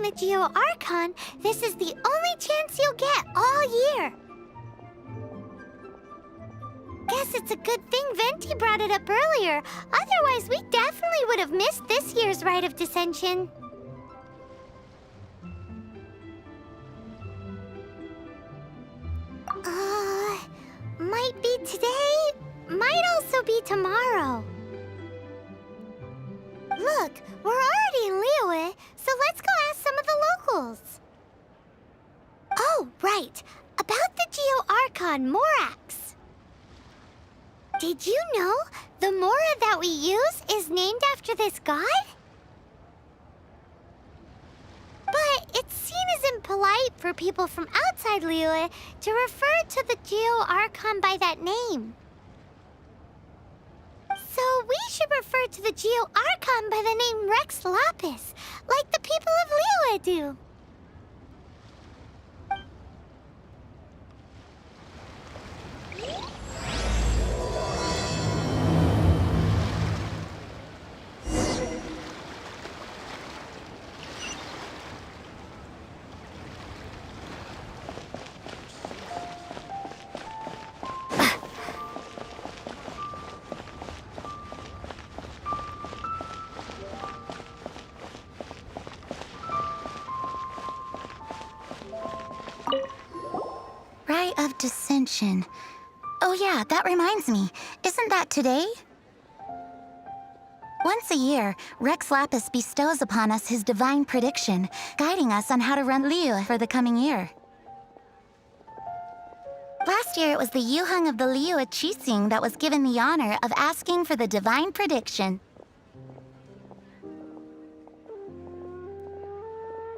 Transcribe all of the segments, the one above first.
The Geo-Archon, this is the only chance you'll get all year. Guess it's a good thing Venti brought it up earlier. Otherwise, we definitely would have missed this year's Rite of Descension. Might be today, might also be tomorrow. Look, we're already in Liyue, so let's go ask some of the locals. Oh, right. About the Geo-Archon Morax. Did you know the Mora that we use is named after this god? But it's seen as impolite for people from outside Liyue to refer to the Geo-Archon by that name. So we should refer to the Geo-Archon by the name Rex Lapis, like the people of Liyue do. Rite of Descension. Oh yeah, that reminds me. Isn't that today? Once a year, Rex Lapis bestows upon us his divine prediction, guiding us on how to run Liyue for the coming year. Last year, it was the Yuheng of the Liyue Qixing that was given the honor of asking for the divine prediction.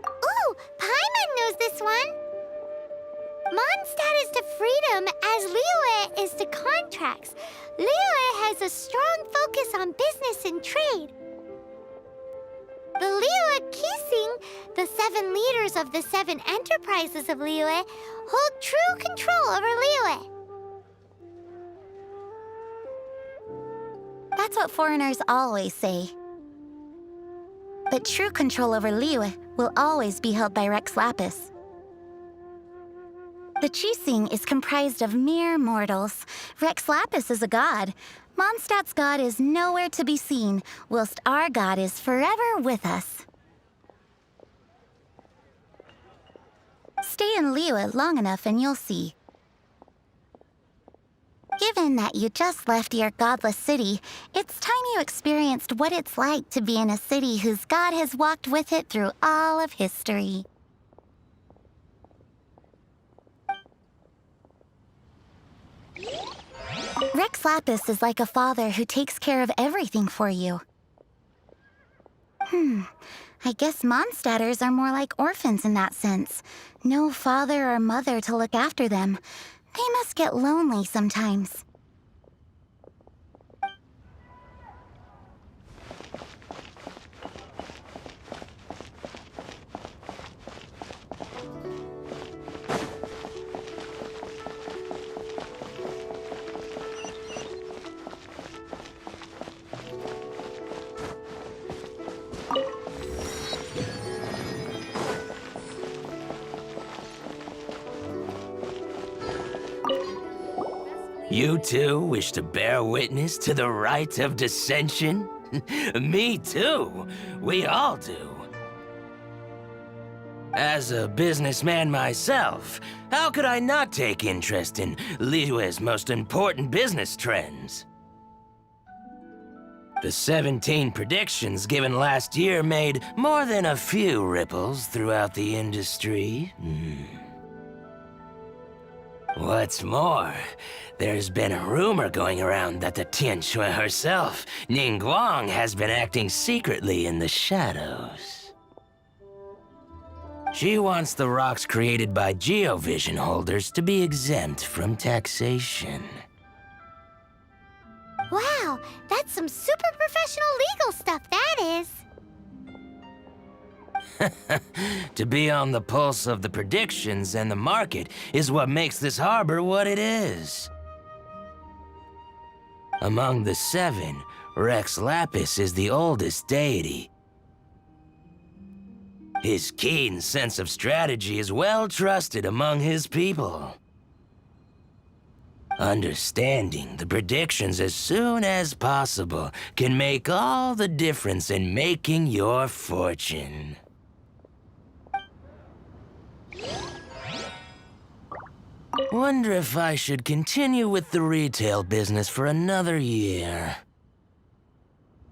Ooh, Paimon knows this one! Mondstadt is to freedom as Liyue is to contracts. Liyue has a strong focus on business and trade. The Liyue Qixing, the 7 leaders of the 7 enterprises of Liyue, hold true control over Liyue. That's what foreigners always say. But true control over Liyue will always be held by Rex Lapis. The Qixing is comprised of mere mortals. Rex Lapis is a god. Mondstadt's god is nowhere to be seen, whilst our god is forever with us. Stay in Liyue long enough and you'll see. Given that you just left your godless city, it's time you experienced what it's like to be in a city whose god has walked with it through all of history. Rex Lapis is like a father who takes care of everything for you. I guess Mondstadters are more like orphans in that sense. No father or mother to look after them. They must get lonely sometimes. You two wish to bear witness to the rite of dissension? Me too. We all do. As a businessman myself, how could I not take interest in Liyue's most important business trends? The 17 predictions given last year made more than a few ripples throughout the industry. What's more, there's been a rumor going around that the Tianshui herself, Ningguang, has been acting secretly in the shadows. She wants the rocks created by geovision holders to be exempt from taxation. Wow, that's some super professional legal stuff, that is. To be on the pulse of the predictions and the market is what makes this harbor what it is. Among the 7, Rex Lapis is the oldest deity. His keen sense of strategy is well trusted among his people. Understanding the predictions as soon as possible can make all the difference in making your fortune. Wonder if I should continue with the retail business for another year.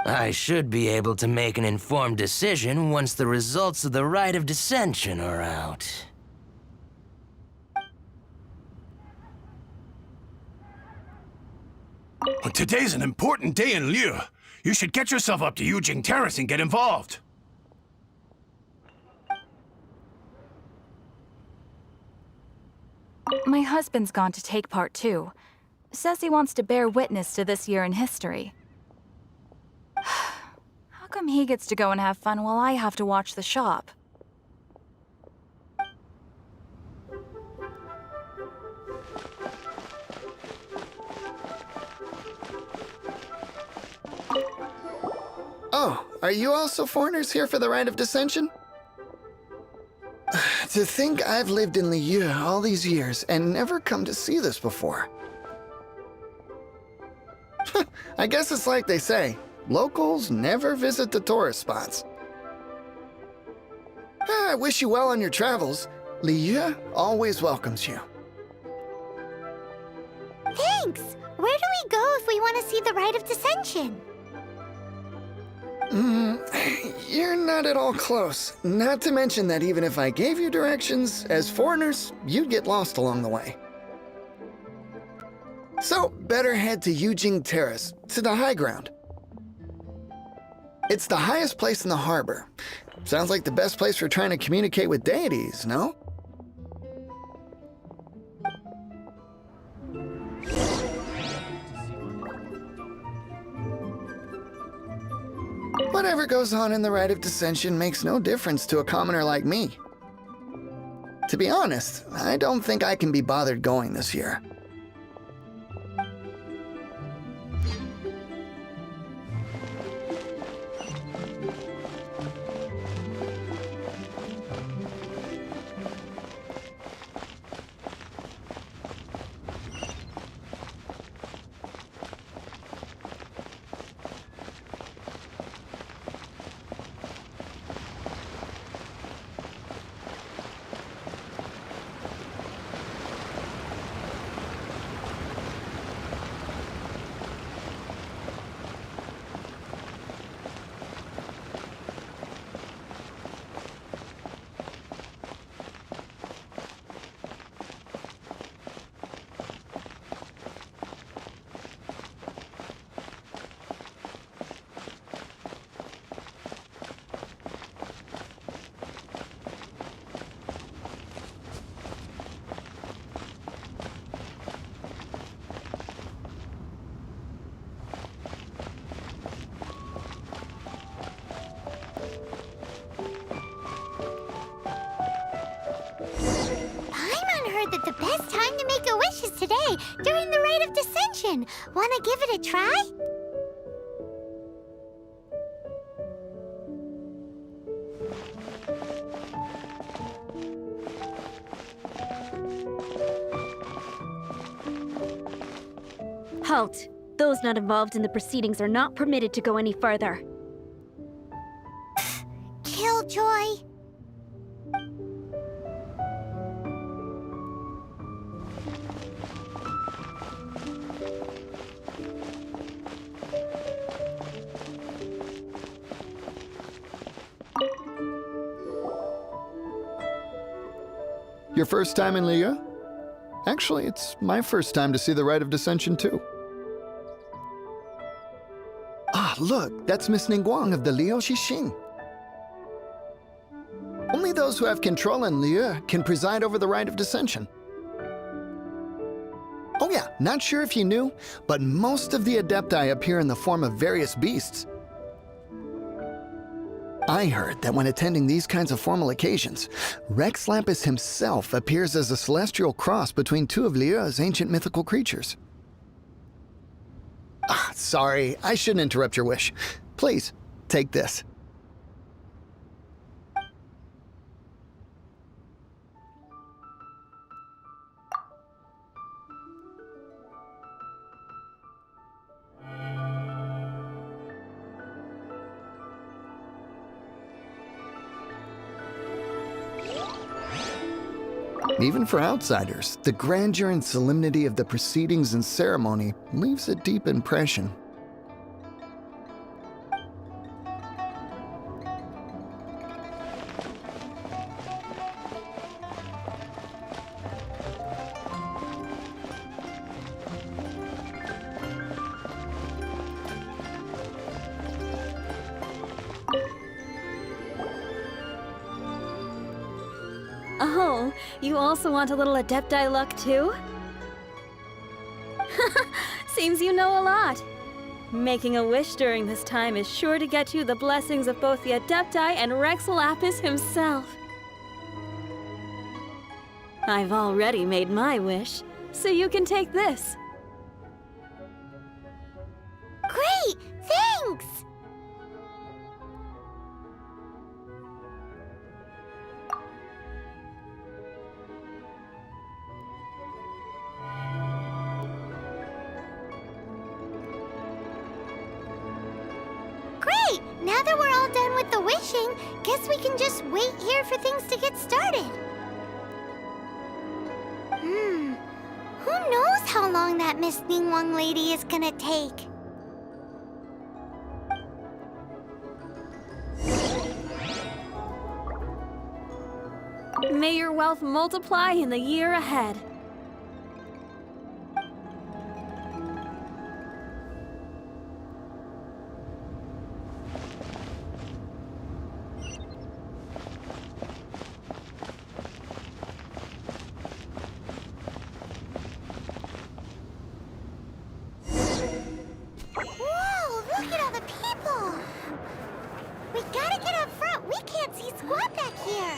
I should be able to make an informed decision once the results of the rite of dissension are out. Today's an important day in Liu. You should get yourself up to Yujing Terrace and get involved. My husband's gone to take part too. Says he wants to bear witness to this year in history. How come he gets to go and have fun while I have to watch the shop? Oh, are you also foreigners here for the rite of dissension? To think I've lived in Liu all these years and never come to see this before. I guess it's like they say, locals never visit the tourist spots. I wish you well on your travels. Liu always welcomes you. Thanks! Where do we go if we want to see the rite of dissension? You're not at all close. Not to mention that even if I gave you directions, as foreigners, you'd get lost along the way. So, better head to Yujing Terrace, to the high ground. It's the highest place in the harbor. Sounds like the best place for trying to communicate with deities, no? Whatever goes on in the rite of dissension makes no difference to a commoner like me. To be honest, I don't think I can be bothered going this year. Lapis today during the Rite of Descension. Wanna give it a try? Halt! Those not involved in the proceedings are not permitted to go any further. Killjoy. Your first time in Liyue? Actually, it's my first time to see the Rite of Descension, too. Ah, look, that's Miss Ningguang of the Liu Xixing. Only those who have control in Liyue can preside over the Rite of Descension. Oh yeah, not sure if you knew, but most of the Adepti appear in the form of various beasts. I heard that when attending these kinds of formal occasions, Rex Lapis himself appears as a celestial cross between two of Liyue's ancient mythical creatures. Ah, sorry, I shouldn't interrupt your wish. Please, take this. Even for outsiders, the grandeur and solemnity of the proceedings and ceremony leaves a deep impression. Oh, you also want a little Adepti luck too? Seems you know a lot. Making a wish during this time is sure to get you the blessings of both the Adepti and Rex Lapis himself. I've already made my wish, so you can take this. Great! Thanks! Great! Now that we're all done with the wishing, guess we can just wait here for things to get started. Who knows how long that Miss Ningguang lady is gonna take? May your wealth multiply in the year ahead. Whoa, look at all the people! We gotta get up front. We can't see squat back here.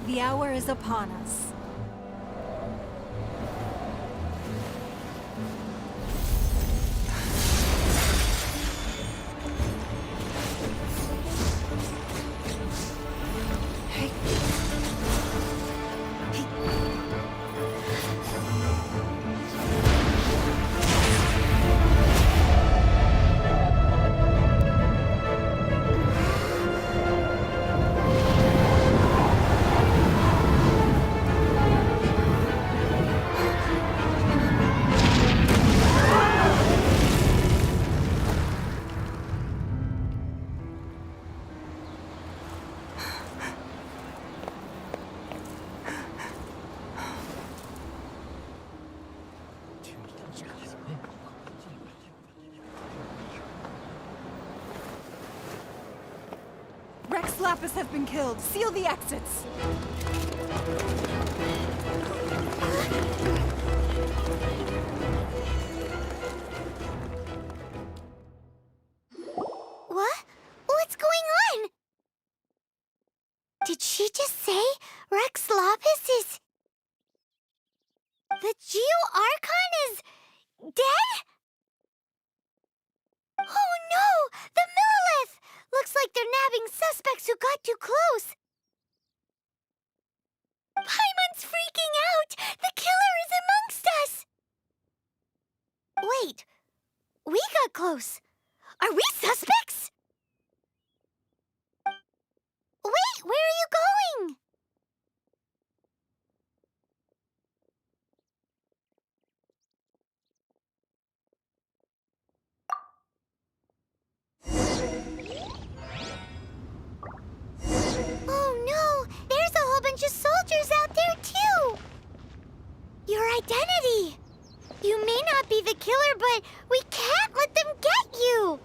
The hour is upon us. Rex Lapis has been killed. Seal the exits. What? What's going on? Did she just say Rex Lapis is... The Geo-Archon is... dead? Oh no! The Millilith! Looks like they're nabbing suspects who got too close. Paimon's freaking out! The killer is amongst us! Wait. We got close. Are we suspects? Wait, where are you going? Oh no! There's a whole bunch of soldiers out there too! Your identity! You may not be the killer, but we can't let them get you!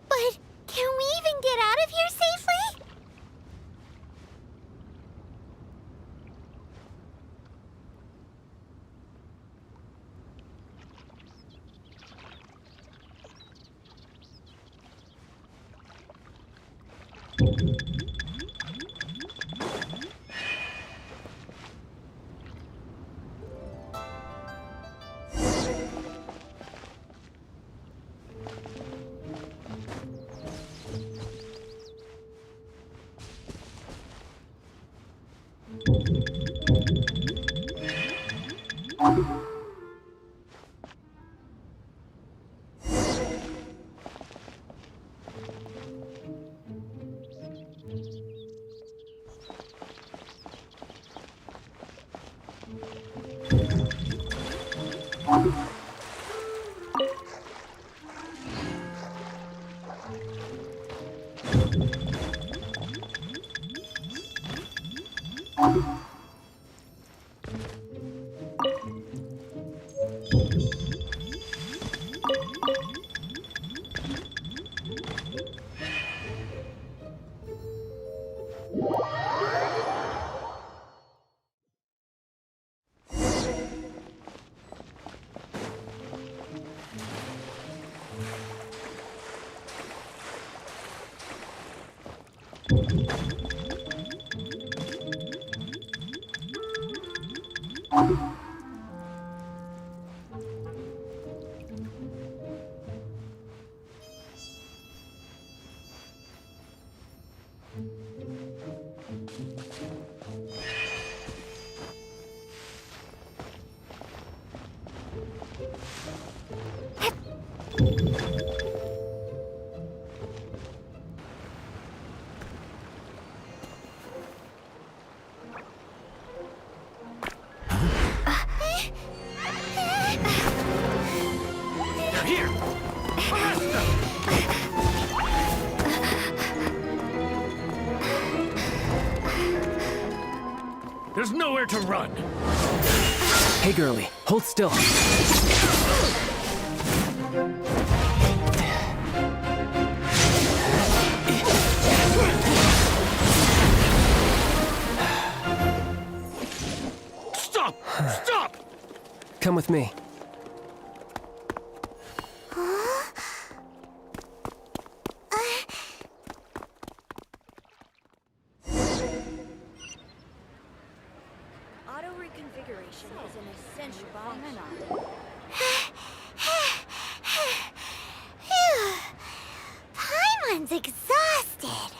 But can we even get out of here safely? There's nowhere to run. Hey, girlie, hold still. Stop! Stop! Come with me. Auto-reconfiguration is an essential function. Phew. Paimon's exhausted.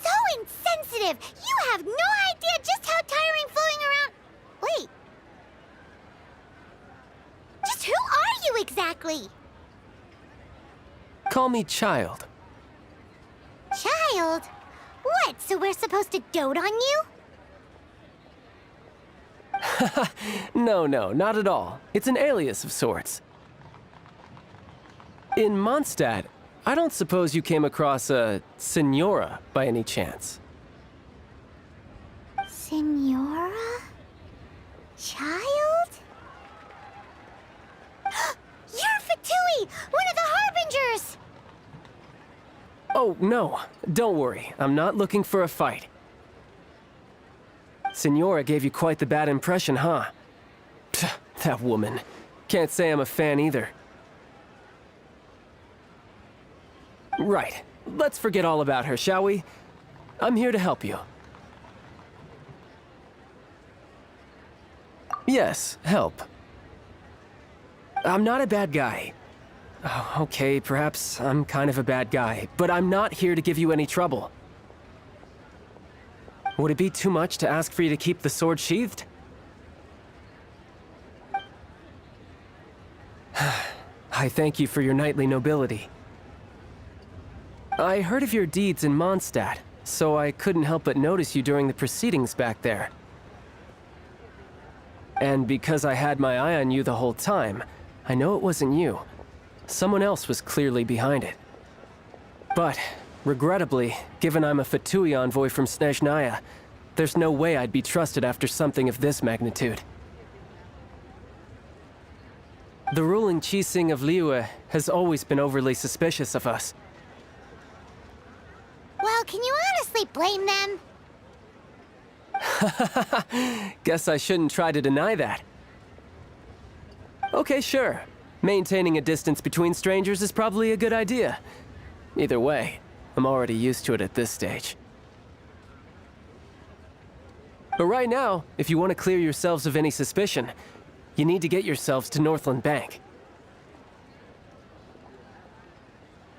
So insensitive! You have no idea just how tiring floating around... Wait. Just who are you exactly? Call me Child. Child? What, so we're supposed to dote on you? No, not at all. It's an alias of sorts. In Mondstadt, I don't suppose you came across a Senora by any chance. Senora? Child? You're Fatui, one of the Harbingers! Oh, no. Don't worry. I'm not looking for a fight. Senora gave you quite the bad impression, huh? Pfft, that woman. Can't say I'm a fan either. Right. Let's forget all about her, shall we? I'm here to help you. Yes, help. I'm not a bad guy. Oh, okay, perhaps I'm kind of a bad guy, but I'm not here to give you any trouble. Would it be too much to ask for you to keep the sword sheathed? I thank you for your knightly nobility. I heard of your deeds in Mondstadt, so I couldn't help but notice you during the proceedings back there. And because I had my eye on you the whole time, I know it wasn't you. Someone else was clearly behind it. But, regrettably, given I'm a Fatui envoy from Snezhnaya, there's no way I'd be trusted after something of this magnitude. The ruling Qixing of Liyue has always been overly suspicious of us. Well, can you honestly blame them? Guess I shouldn't try to deny that. Okay, sure. Maintaining a distance between strangers is probably a good idea. Either way, I'm already used to it at this stage. But right now, if you want to clear yourselves of any suspicion, you need to get yourselves to Northland Bank.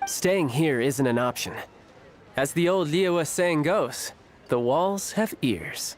Staying here isn't an option. As the old Liyue saying goes, the walls have ears.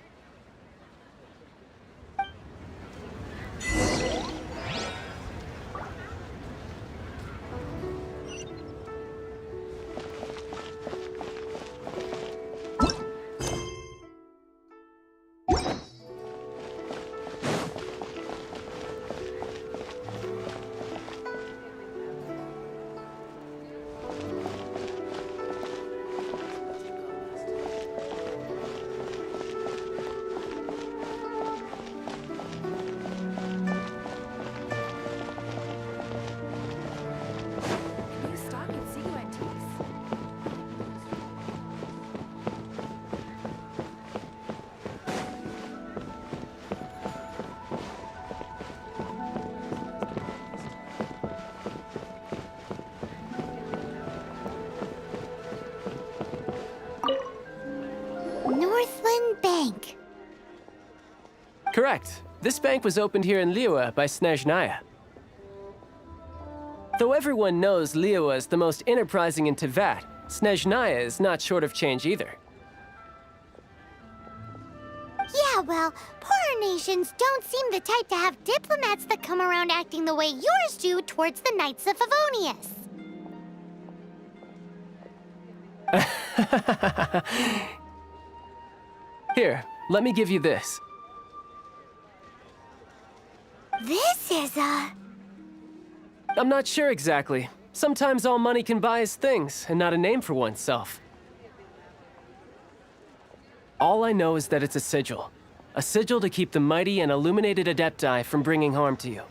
Northland Bank. Correct. This bank was opened here in Liyue by Snezhnaya. Though everyone knows Liyue is the most enterprising in Teyvat, Snezhnaya is not short of change either. Yeah, well, poorer nations don't seem the type to have diplomats that come around acting the way yours do towards the Knights of Favonius. Here, let me give you this. This is a... I'm not sure exactly. Sometimes all money can buy is things, and not a name for oneself. All I know is that it's a sigil. A sigil to keep the mighty and illuminated Adepti from bringing harm to you.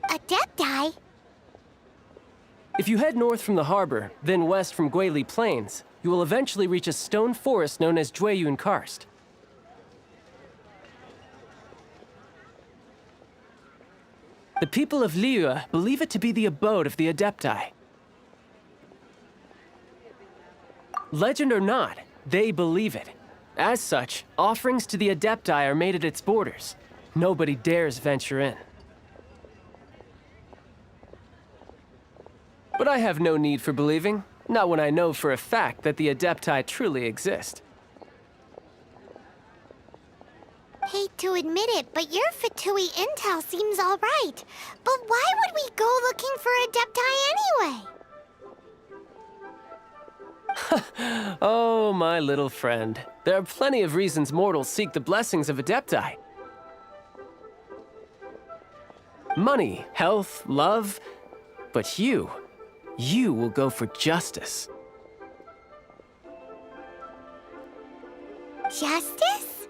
Adepti? If you head north from the harbor, then west from Guili Plains, you will eventually reach a stone forest known as Jueyun Karst. The people of Liyue believe it to be the abode of the Adepti. Legend or not, they believe it. As such, offerings to the Adepti are made at its borders. Nobody dares venture in. But I have no need for believing, not when I know for a fact that the Adepti truly exist. Hate to admit it, but your Fatui intel seems all right. But why would we go looking for Adepti anyway? Oh, my little friend. There are plenty of reasons mortals seek the blessings of Adepti. Money, health, love. But you will go for justice. Justice?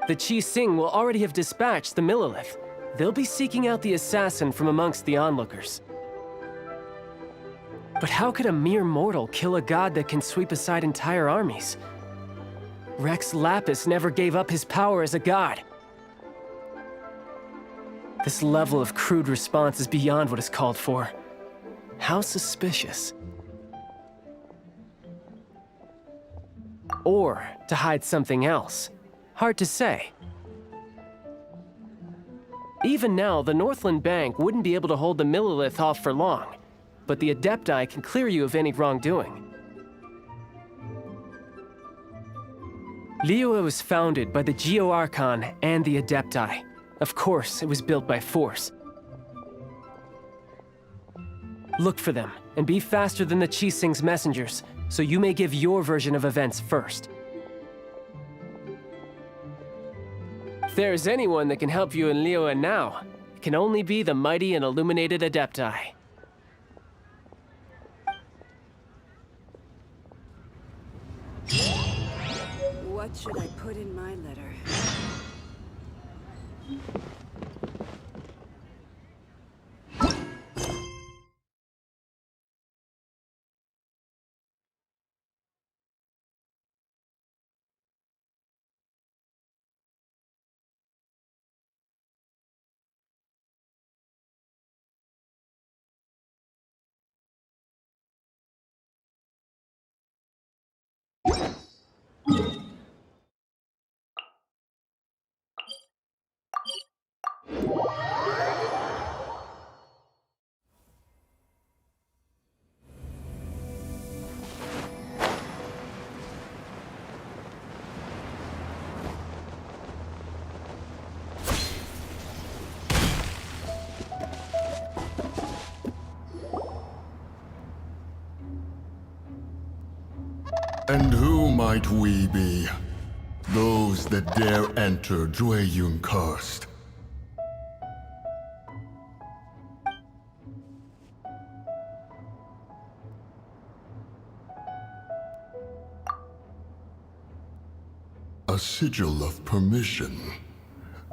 The Qixing will already have dispatched the Millilith. They'll be seeking out the assassin from amongst the onlookers. But how could a mere mortal kill a god that can sweep aside entire armies? Rex Lapis never gave up his power as a god. This level of crude response is beyond what is called for. How suspicious. Or to hide something else. Hard to say. Even now, the Northland Bank wouldn't be able to hold the Millilith off for long, but the Adepti can clear you of any wrongdoing. Liyue was founded by the Geo-Archon and the Adepti. Of course, it was built by force. Look for them, and be faster than the Qixing's messengers, so you may give your version of events first. If there is anyone that can help you in Liyue now, it can only be the mighty and illuminated Adepti. What should I put in my letter? And who might we be? Those that dare enter Jueyun Karst. A sigil of permission.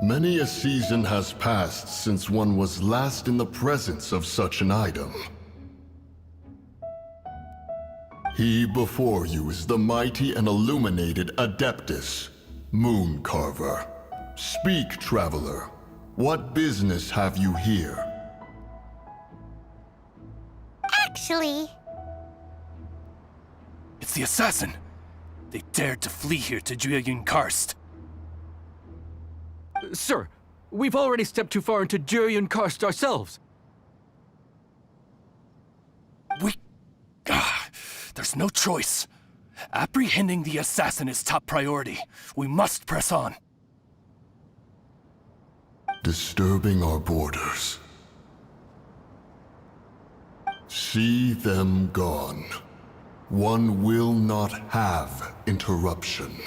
Many a season has passed since one was last in the presence of such an item. He before you is the mighty and illuminated Adeptus, Moon Carver. Speak, traveler. What business have you here? Actually, It's the assassin! They dared to flee here to Jueyun Karst. Sir, we've already stepped too far into Jueyun Karst ourselves. There's no choice. Apprehending the assassin is top priority. We must press on. Disturbing our borders. See them gone. One will not have interruption.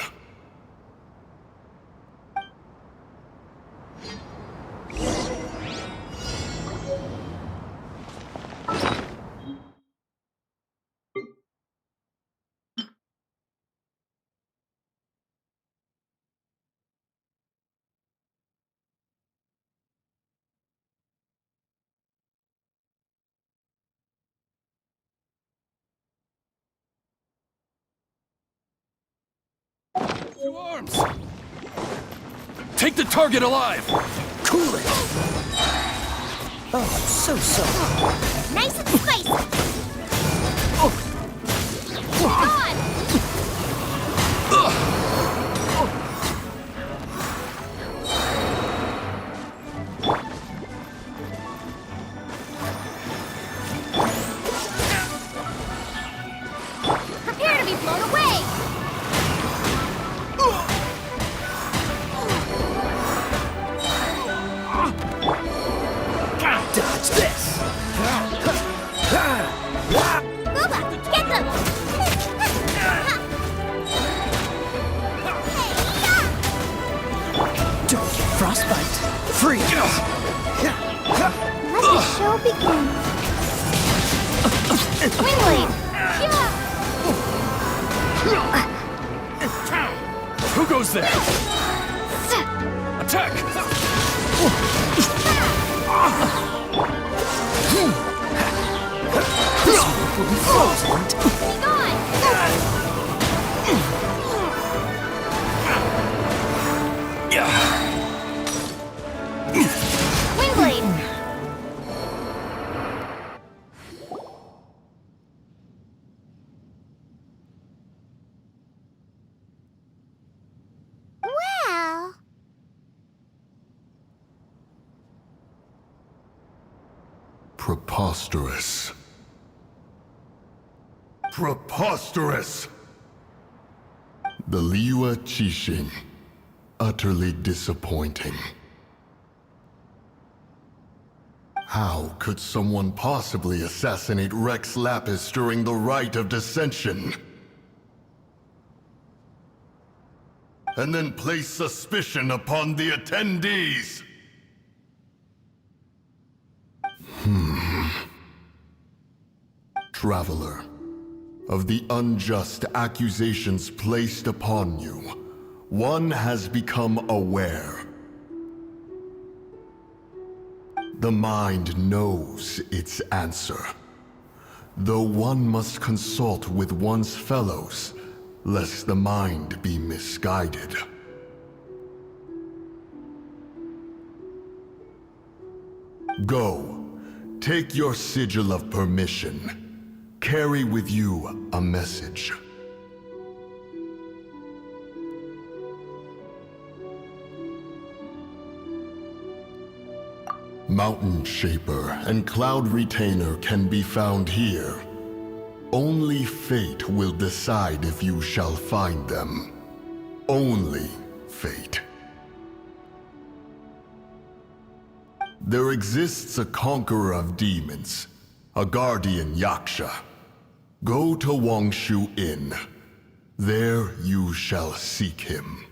To arms! Take the target alive! Cool it! Oh, so. nice and spicy. On! Prepare to be blown away! Dodge this! Booba, get them! Don't get frostbite. Freeze! Let the show begin. Wingblade! Who goes there? Attack! will be frozen. Be gone! Windblade! Well... Preposterous. Preposterous! The Liwa Chishin. Utterly disappointing. How could someone possibly assassinate Rex Lapis during the Rite of Dissension? And then place suspicion upon the attendees? Traveler, of the unjust accusations placed upon you, one has become aware. The mind knows its answer, though one must consult with one's fellows, lest the mind be misguided. Go, take your sigil of permission. Carry with you a message. Mountain Shaper and Cloud Retainer can be found here. Only fate will decide if you shall find them. Only fate. There exists a conqueror of demons, a guardian Yaksha. Go to Wangshu Inn. There you shall seek him.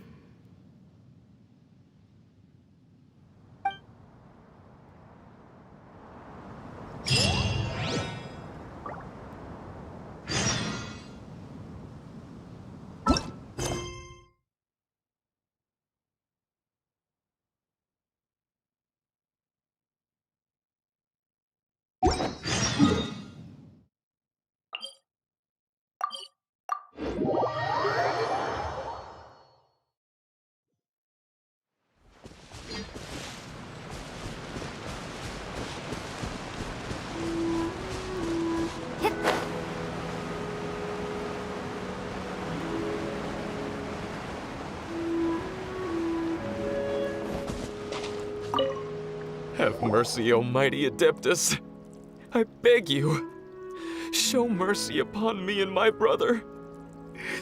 Have mercy, O mighty Adeptus. I beg you, show mercy upon me and my brother.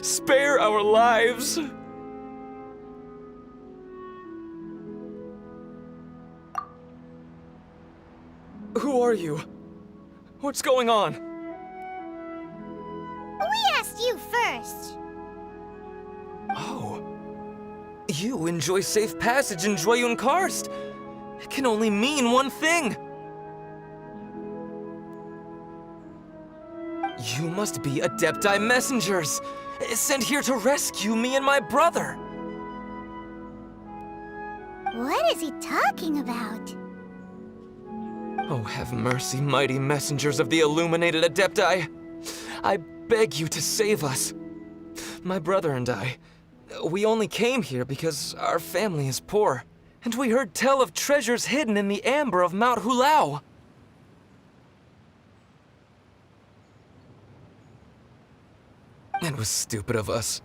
Spare our lives. Who are you? What's going on? We asked you first. Oh. You enjoy safe passage in Joyun Karst. It can only mean one thing. You must be Adepti messengers, sent here to rescue me and my brother. What is he talking about? Oh, have mercy, mighty messengers of the illuminated Adepti. I beg you to save us. My brother and I, we only came here because our family is poor. And we heard tell of treasures hidden in the amber of Mount Hulao. It was stupid of us.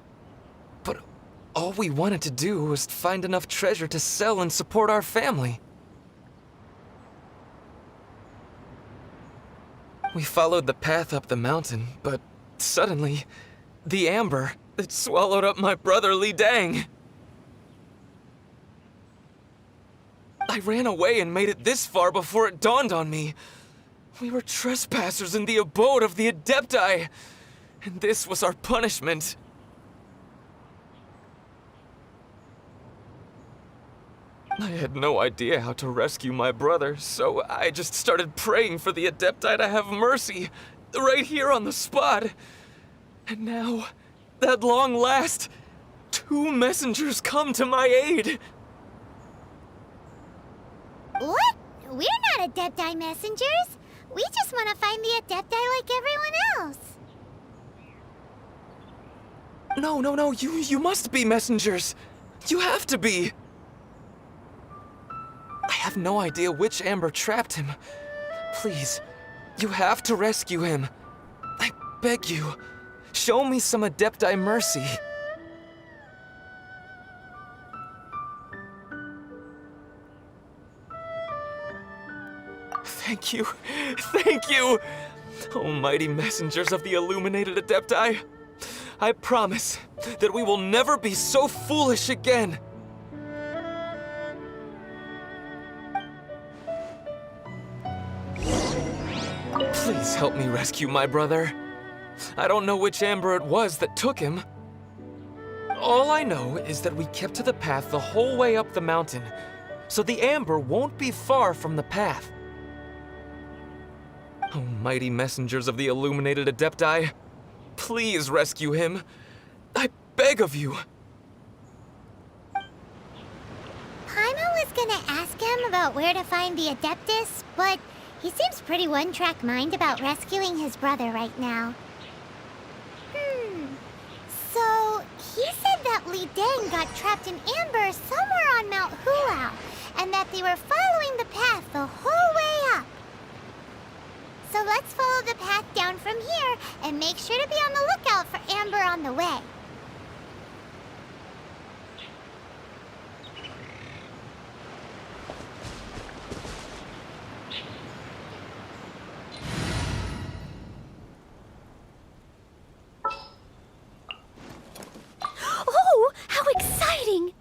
But all we wanted to do was find enough treasure to sell and support our family. We followed the path up the mountain, but suddenly, the amber, it swallowed up my brother Li Dang. I ran away and made it this far before it dawned on me. We were trespassers in the abode of the Adepti, and this was our punishment. I had no idea how to rescue my brother, so I just started praying for the Adepti to have mercy, right here on the spot. And now, at long last, 2 messengers come to my aid. What? We're not Adepti messengers. We just want to find the Adepti like everyone else. No, you must be messengers. You have to be. I have no idea which Amber trapped him. Please, you have to rescue him. I beg you, show me some Adepti mercy. Thank you, thank you! Almighty messengers of the illuminated Adepti, I promise that we will never be so foolish again. Please help me rescue my brother. I don't know which Amber it was that took him. All I know is that we kept to the path the whole way up the mountain, so the Amber won't be far from the path. Oh, mighty messengers of the illuminated Adepti, please rescue him. I beg of you. Paimon was gonna ask him about where to find the Adeptus, but he seems pretty one-track mind about rescuing his brother right now. So, he said that Li Deng got trapped in Amber somewhere on Mount Hulao, and that they were following the path the whole way up. So let's follow the path down from here and make sure to be on the lookout for Amber on the way. Oh, how exciting!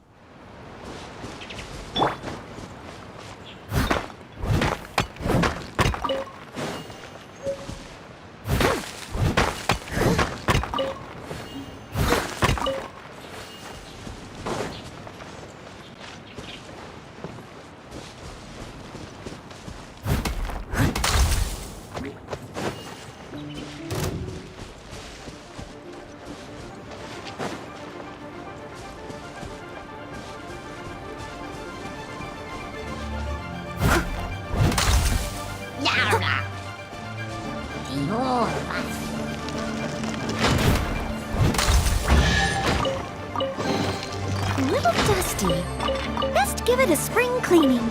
A little dusty. Best give it a spring cleaning.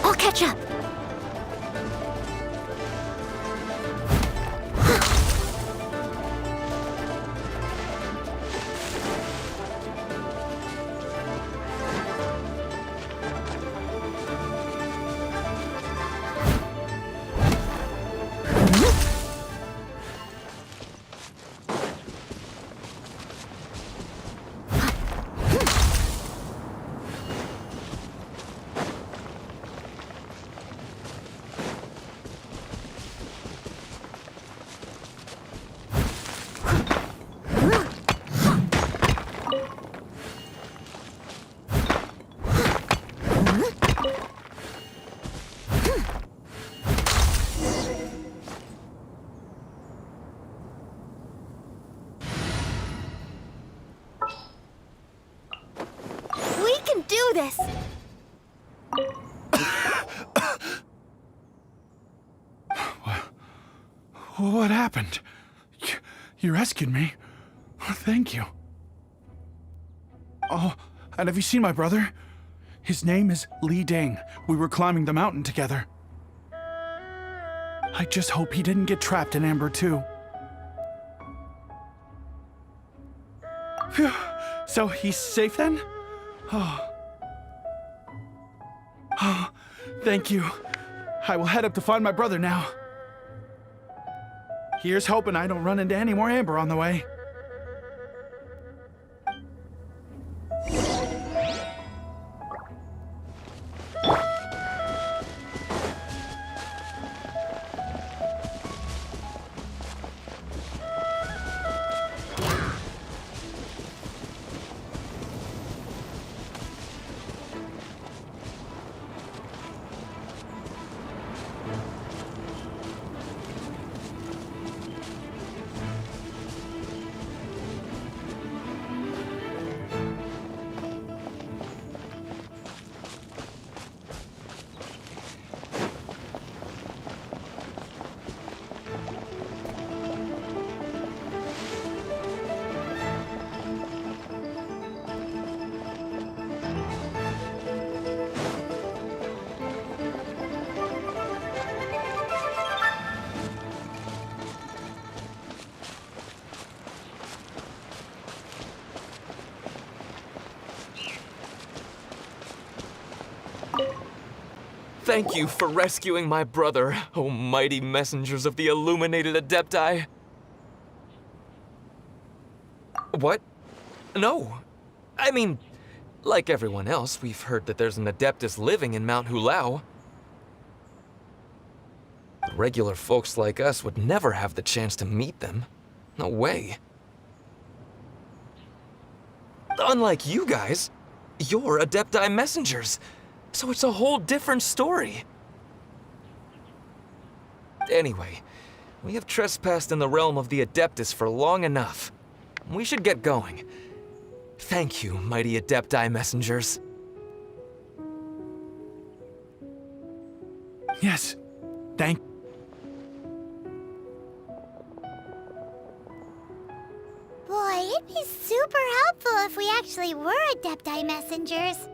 I'll catch up. We can do this! What happened? You rescued me. Thank you. Oh, and have you seen my brother? His name is Li Deng. We were climbing the mountain together. I just hope he didn't get trapped in Amber too. Phew. So he's safe then? Thank you. I will head up to find my brother now. Here's hoping I don't run into any more amber on the way. Thank you for rescuing my brother, O mighty messengers of the illuminated Adepti. What? No. I mean, like everyone else, we've heard that there's an Adeptus living in Mount Hulao. But regular folks like us would never have the chance to meet them. No way. Unlike you guys, you're Adepti messengers. So it's a whole different story. Anyway, we have trespassed in the realm of the Adeptus for long enough. We should get going. Thank you, mighty Adepti messengers. Yes, thank. Boy, it'd be super helpful if we actually were Adepti messengers.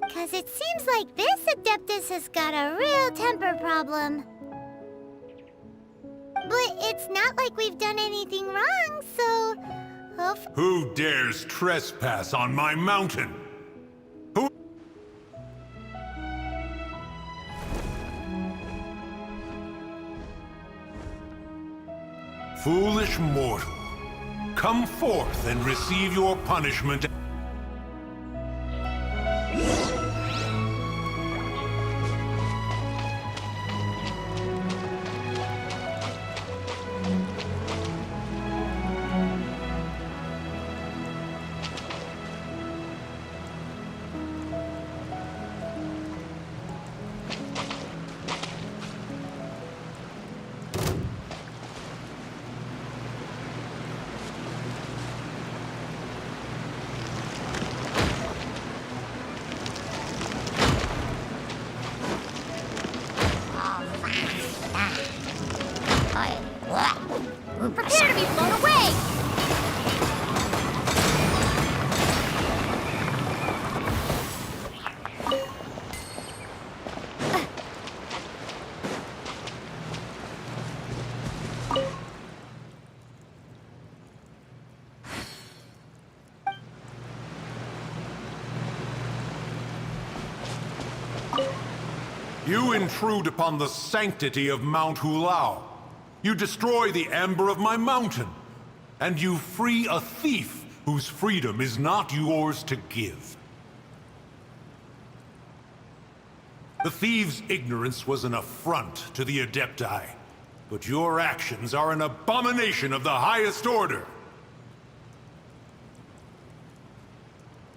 Because it seems like this Adeptus has got a real temper problem. But it's not like we've done anything wrong, so... Who dares trespass on my mountain? Who? Foolish mortal, come forth and receive your punishment. Prepare to be blown away! You intrude upon the sanctity of Mount Hulao. You destroy the amber of my mountain. And you free a thief whose freedom is not yours to give. The thief's ignorance was an affront to the Adepti. But your actions are an abomination of the highest order.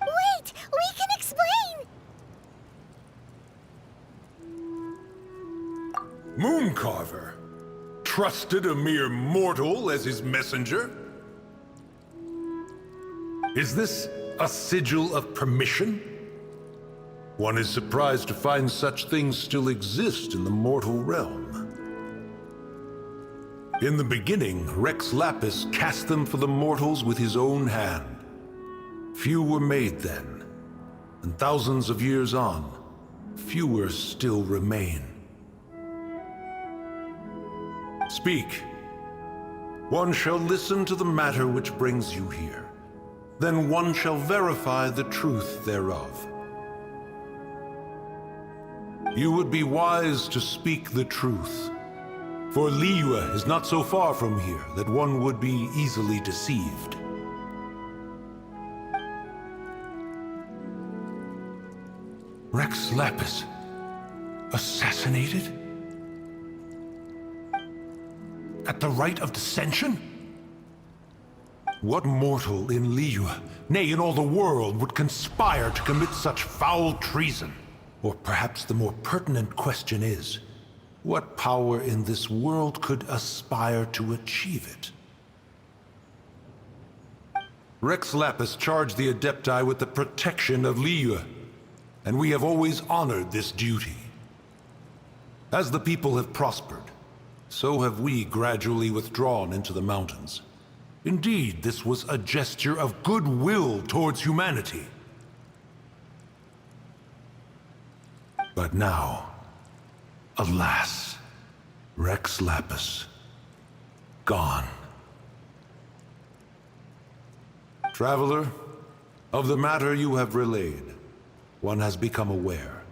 Wait! We can explain! Mooncarver trusted a mere mortal as his messenger? Is this a sigil of permission? One is surprised to find such things still exist in the mortal realm. In the beginning, Rex Lapis cast them for the mortals with his own hand. Few were made then, and thousands of years on, fewer still remain. Speak. One shall listen to the matter which brings you here. then one shall verify the truth thereof. You would be wise to speak the truth, for Liyue is not so far from here that one would be easily deceived. Rex Lapis, assassinated? At the rite of dissension? What mortal in Liyue, nay, in all the world, would conspire to commit such foul treason? Or perhaps the more pertinent question is, what power in this world could aspire to achieve it? Rex Lapis charged the Adepti with the protection of Liyue, and we have always honored this duty. As the people have prospered, so have we gradually withdrawn into the mountains. Indeed, this was a gesture of goodwill towards humanity. But now, alas, Rex Lapis, gone. Traveler, of the matter you have relayed, one has become aware.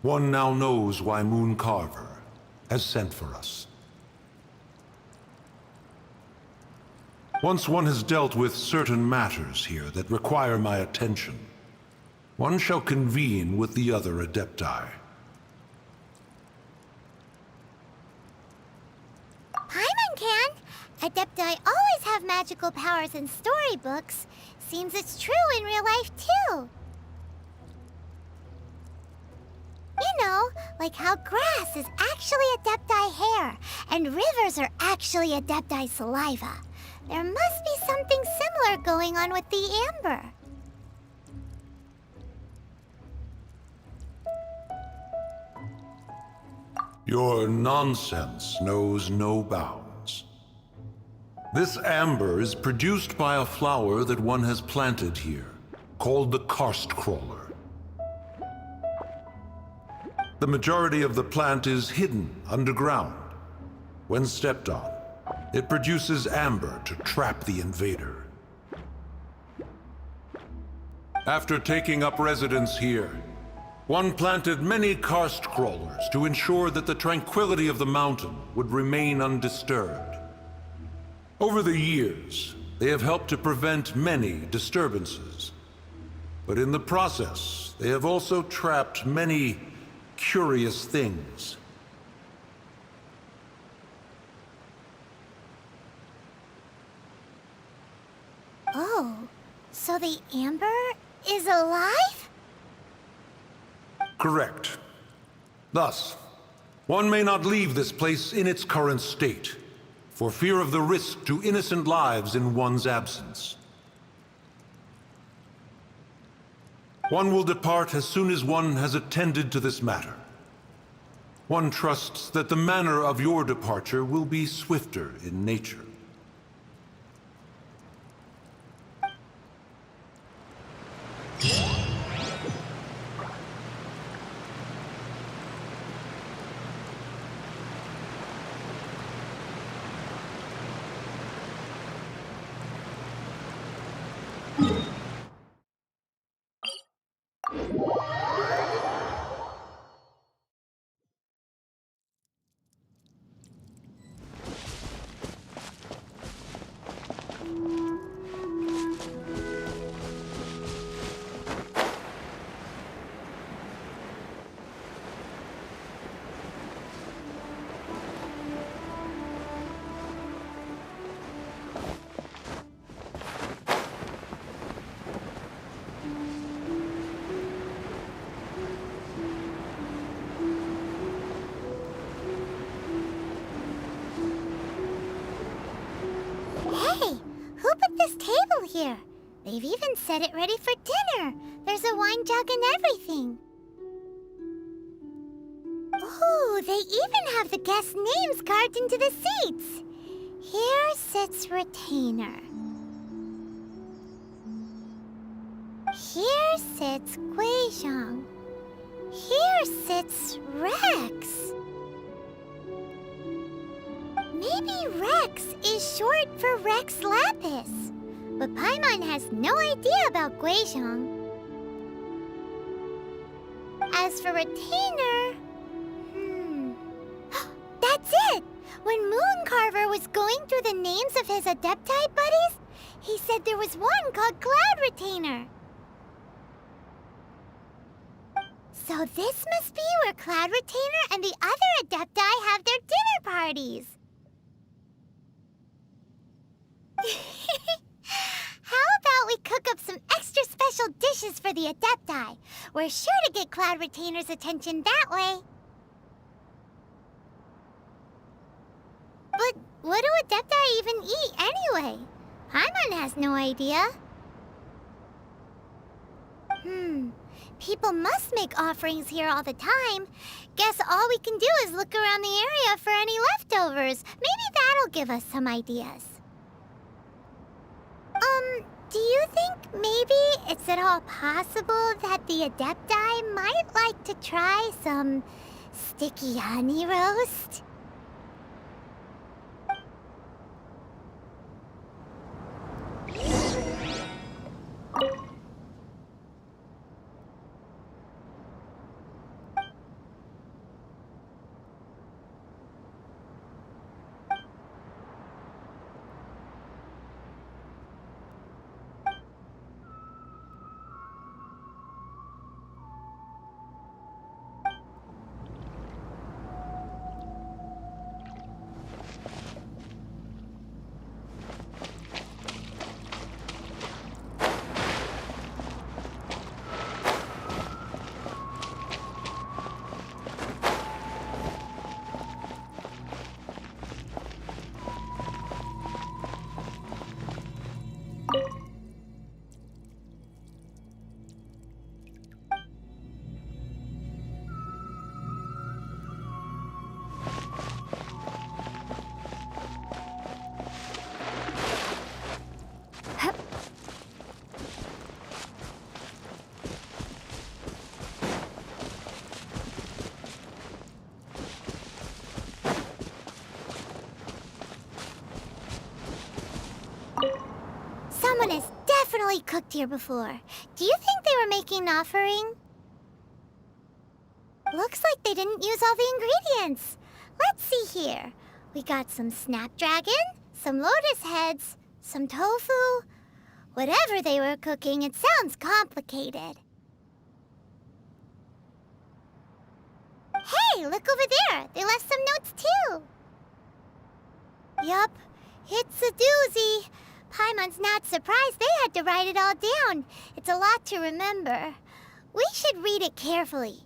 One now knows why Moon Carver has sent for us. Once one has dealt with certain matters here that require my attention, one shall convene with the other Adepti. Paimon can. Adepti always have magical powers in storybooks. Seems it's true in real life, too. You know, like how grass is actually Adepti hair, and rivers are actually Adepti saliva. There must be something similar going on with the amber. Your nonsense knows no bounds. This amber is produced by a flower that one has planted here, called the karst crawler. The majority of the plant is hidden underground. When stepped on, it produces amber to trap the invader. After taking up residence here, one planted many karst crawlers to ensure that the tranquility of the mountain would remain undisturbed. Over the years, they have helped to prevent many disturbances. But in the process, they have also trapped many curious things. Oh, so the amber is alive? Correct. Thus, one may not leave this place in its current state, for fear of the risk to innocent lives in one's absence. One will depart as soon as one has attended to this matter. One trusts that the manner of your departure will be swifter in nature. Here. They've even set it ready for dinner. There's a wine jug and everything. Ooh, they even have the guests' names carved into the seats. Here sits Retainer. Here sits Guizhong. Here sits Rex. Maybe Rex is short for Rex Lapis. But Paimon has no idea about Guizhong. As for retainer... That's it! When Mooncarver was going through the names of his Adepti buddies, he said there was one called Cloud Retainer. So this must be where Cloud Retainer and the other Adepti have their dinner parties. How about we cook up some extra special dishes for the Adepti? We're sure to get Cloud Retainer's attention that way. But what do Adepti even eat anyway? Paimon has no idea. People must make offerings here all the time. Guess all we can do is look around the area for any leftovers. Maybe that'll give us some ideas. Do you think maybe it's at all possible that the Adepti might like to try some sticky honey roast? Someone has definitely cooked here before. Do you think they were making an offering? Looks like they didn't use all the ingredients. Let's see here. We got some snapdragon, some lotus heads, some tofu. Whatever they were cooking, it sounds complicated. Hey, look over there. They left some notes too. Yup, it's a doozy. Paimon's not surprised they had to write it all down. It's a lot to remember. We should read it carefully.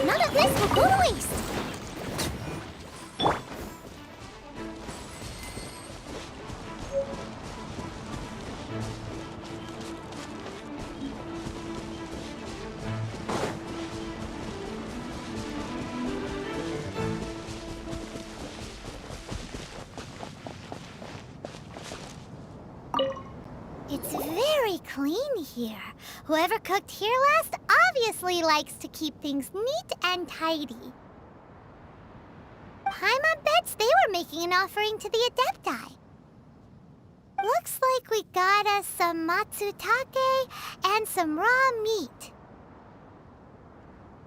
None of this will go to waste. It's very clean here. Whoever cooked here last obviously likes to keep things neat and tidy. Paimon bets they were making an offering to the Adepti. Looks like we got us some matsutake and some raw meat.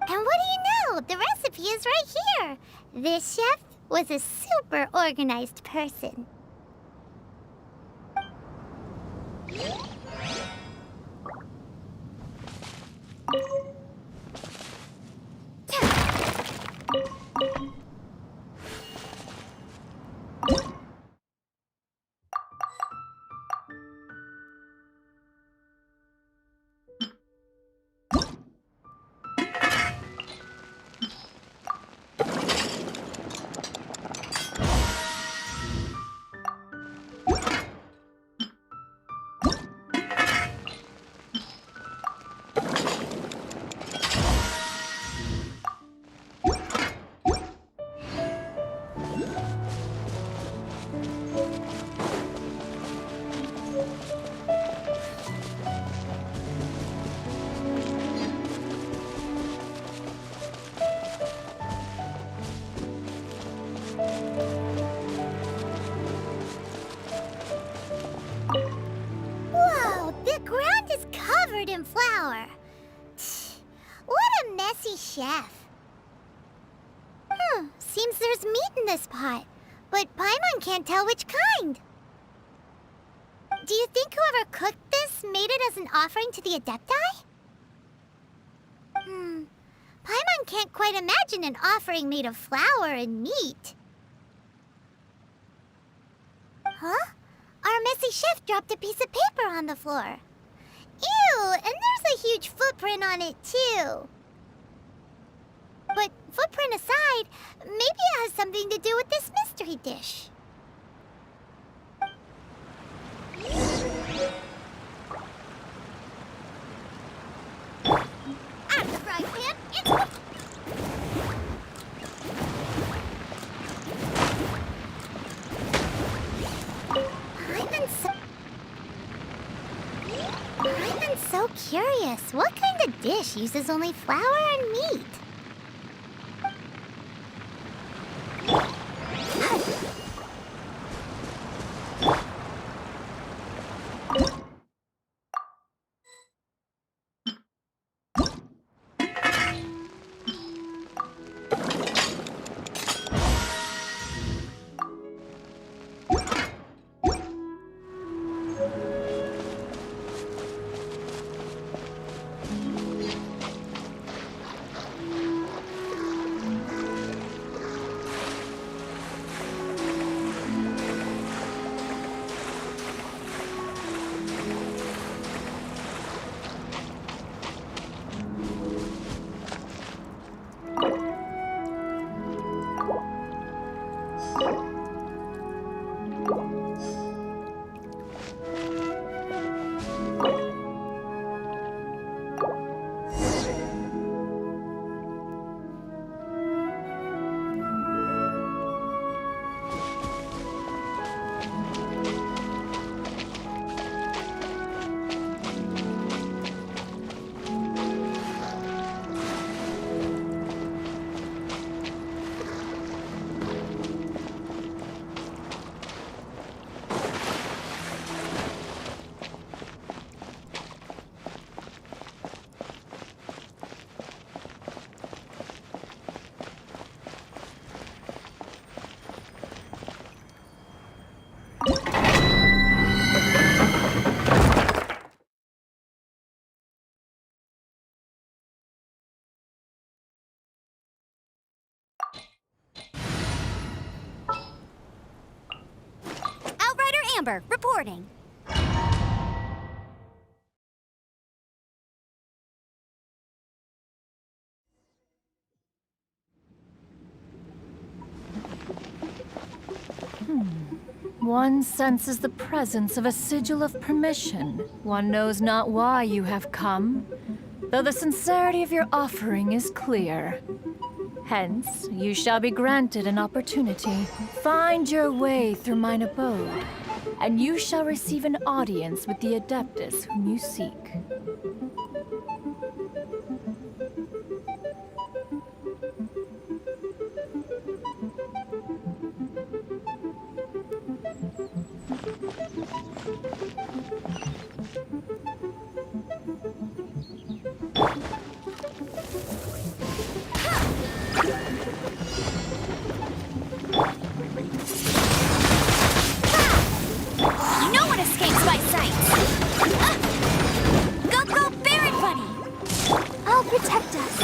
And what do you know? The recipe is right here. This chef was a super organized person. chef. Seems there's meat in this pot, but Paimon can't tell which kind. Do you think whoever cooked this made it as an offering to the Adepti? Paimon can't quite imagine an offering made of flour and meat. Huh? Our messy chef dropped a piece of paper on the floor. Ew, and there's a huge footprint on it, too. But footprint aside, maybe it has something to do with this mystery dish. Out of the frying pan, into the... I'm so curious. What kind of dish uses only flour and meat? Amber, reporting. One senses the presence of a sigil of permission. One knows not why you have come, though the sincerity of your offering is clear. Hence, you shall be granted an opportunity. Find your way through mine abode, and you shall receive an audience with the Adeptus whom you seek. No one escapes my sight! Go, Baron Bunny! I'll protect us.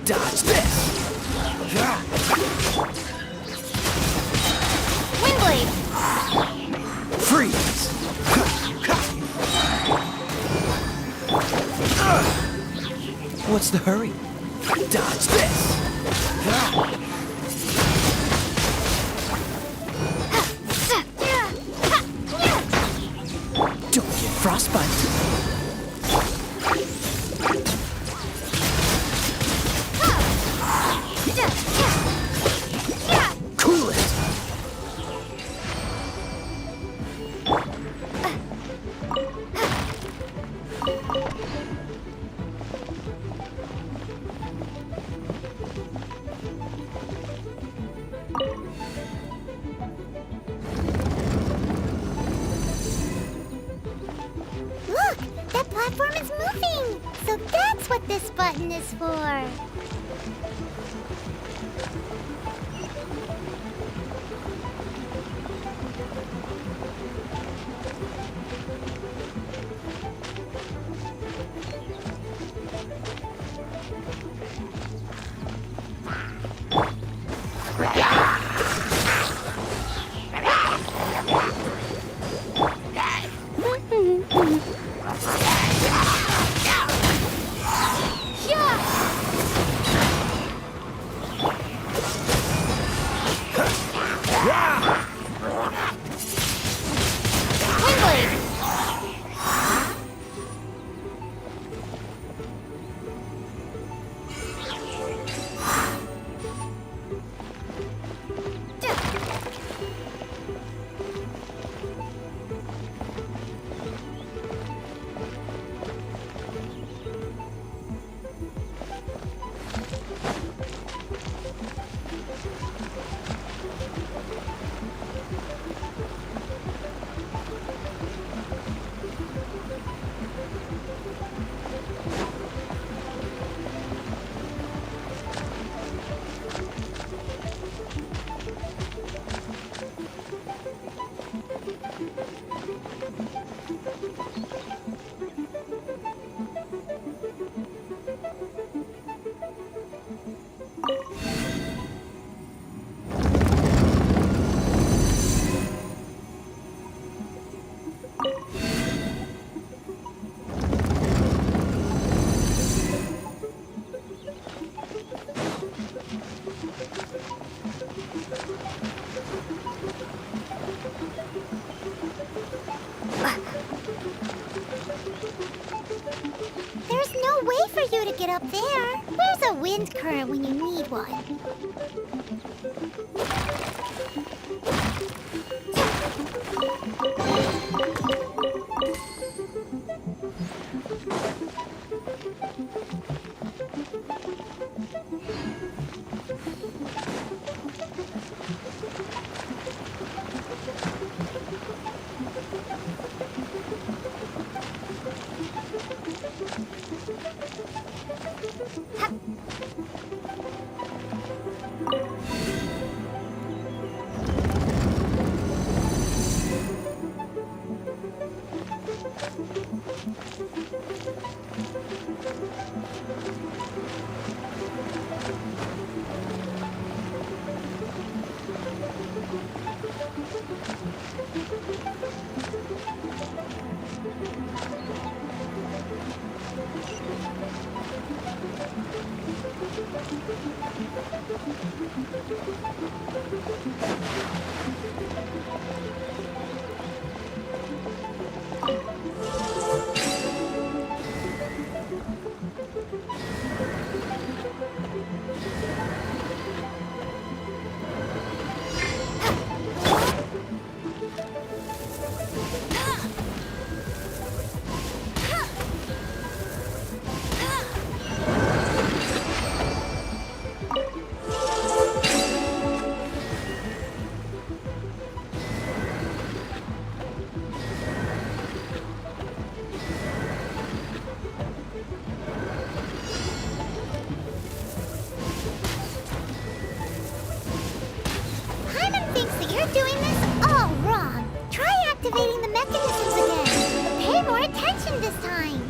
Dodge this! Windblade! Freeze! What's the hurry? Dodge this! Don't get frostbite! what this button is for. There's no way for you to get up there. Where's a wind current when you need one? Doing this all wrong. Try activating the mechanisms again. Pay more attention this time.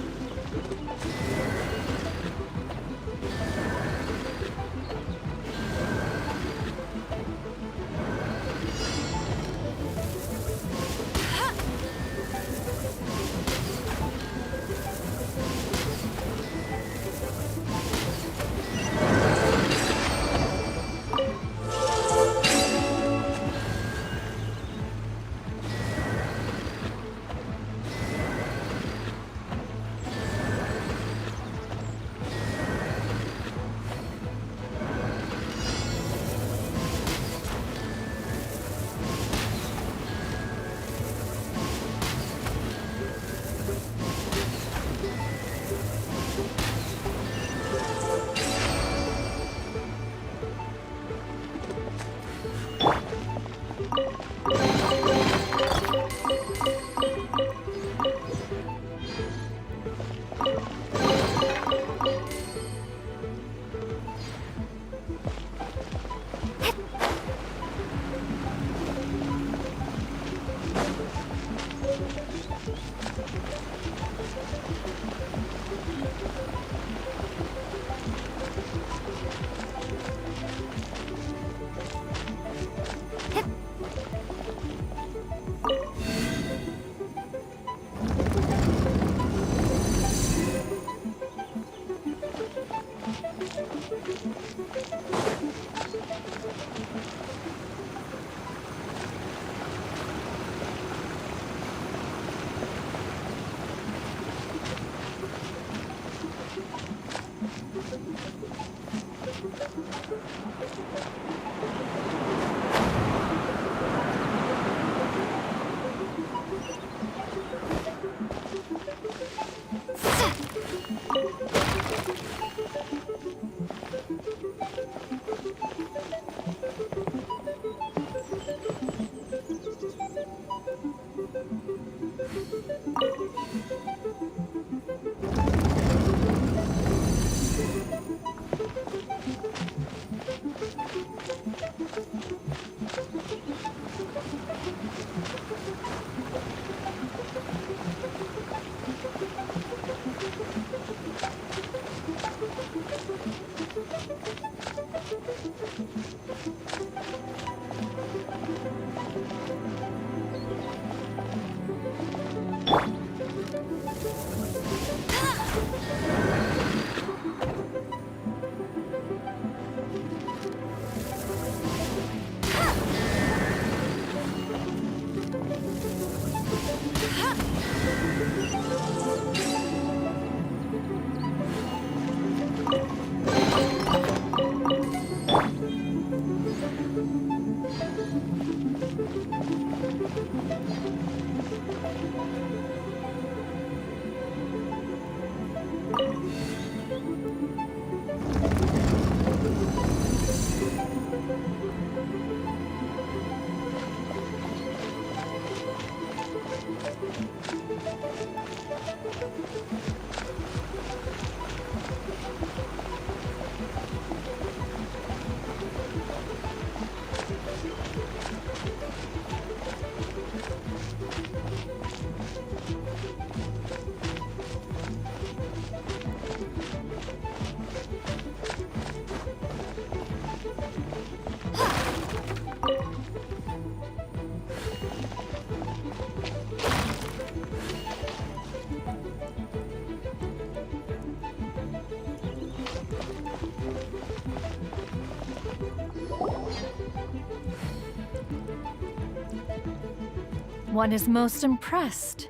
One is most impressed.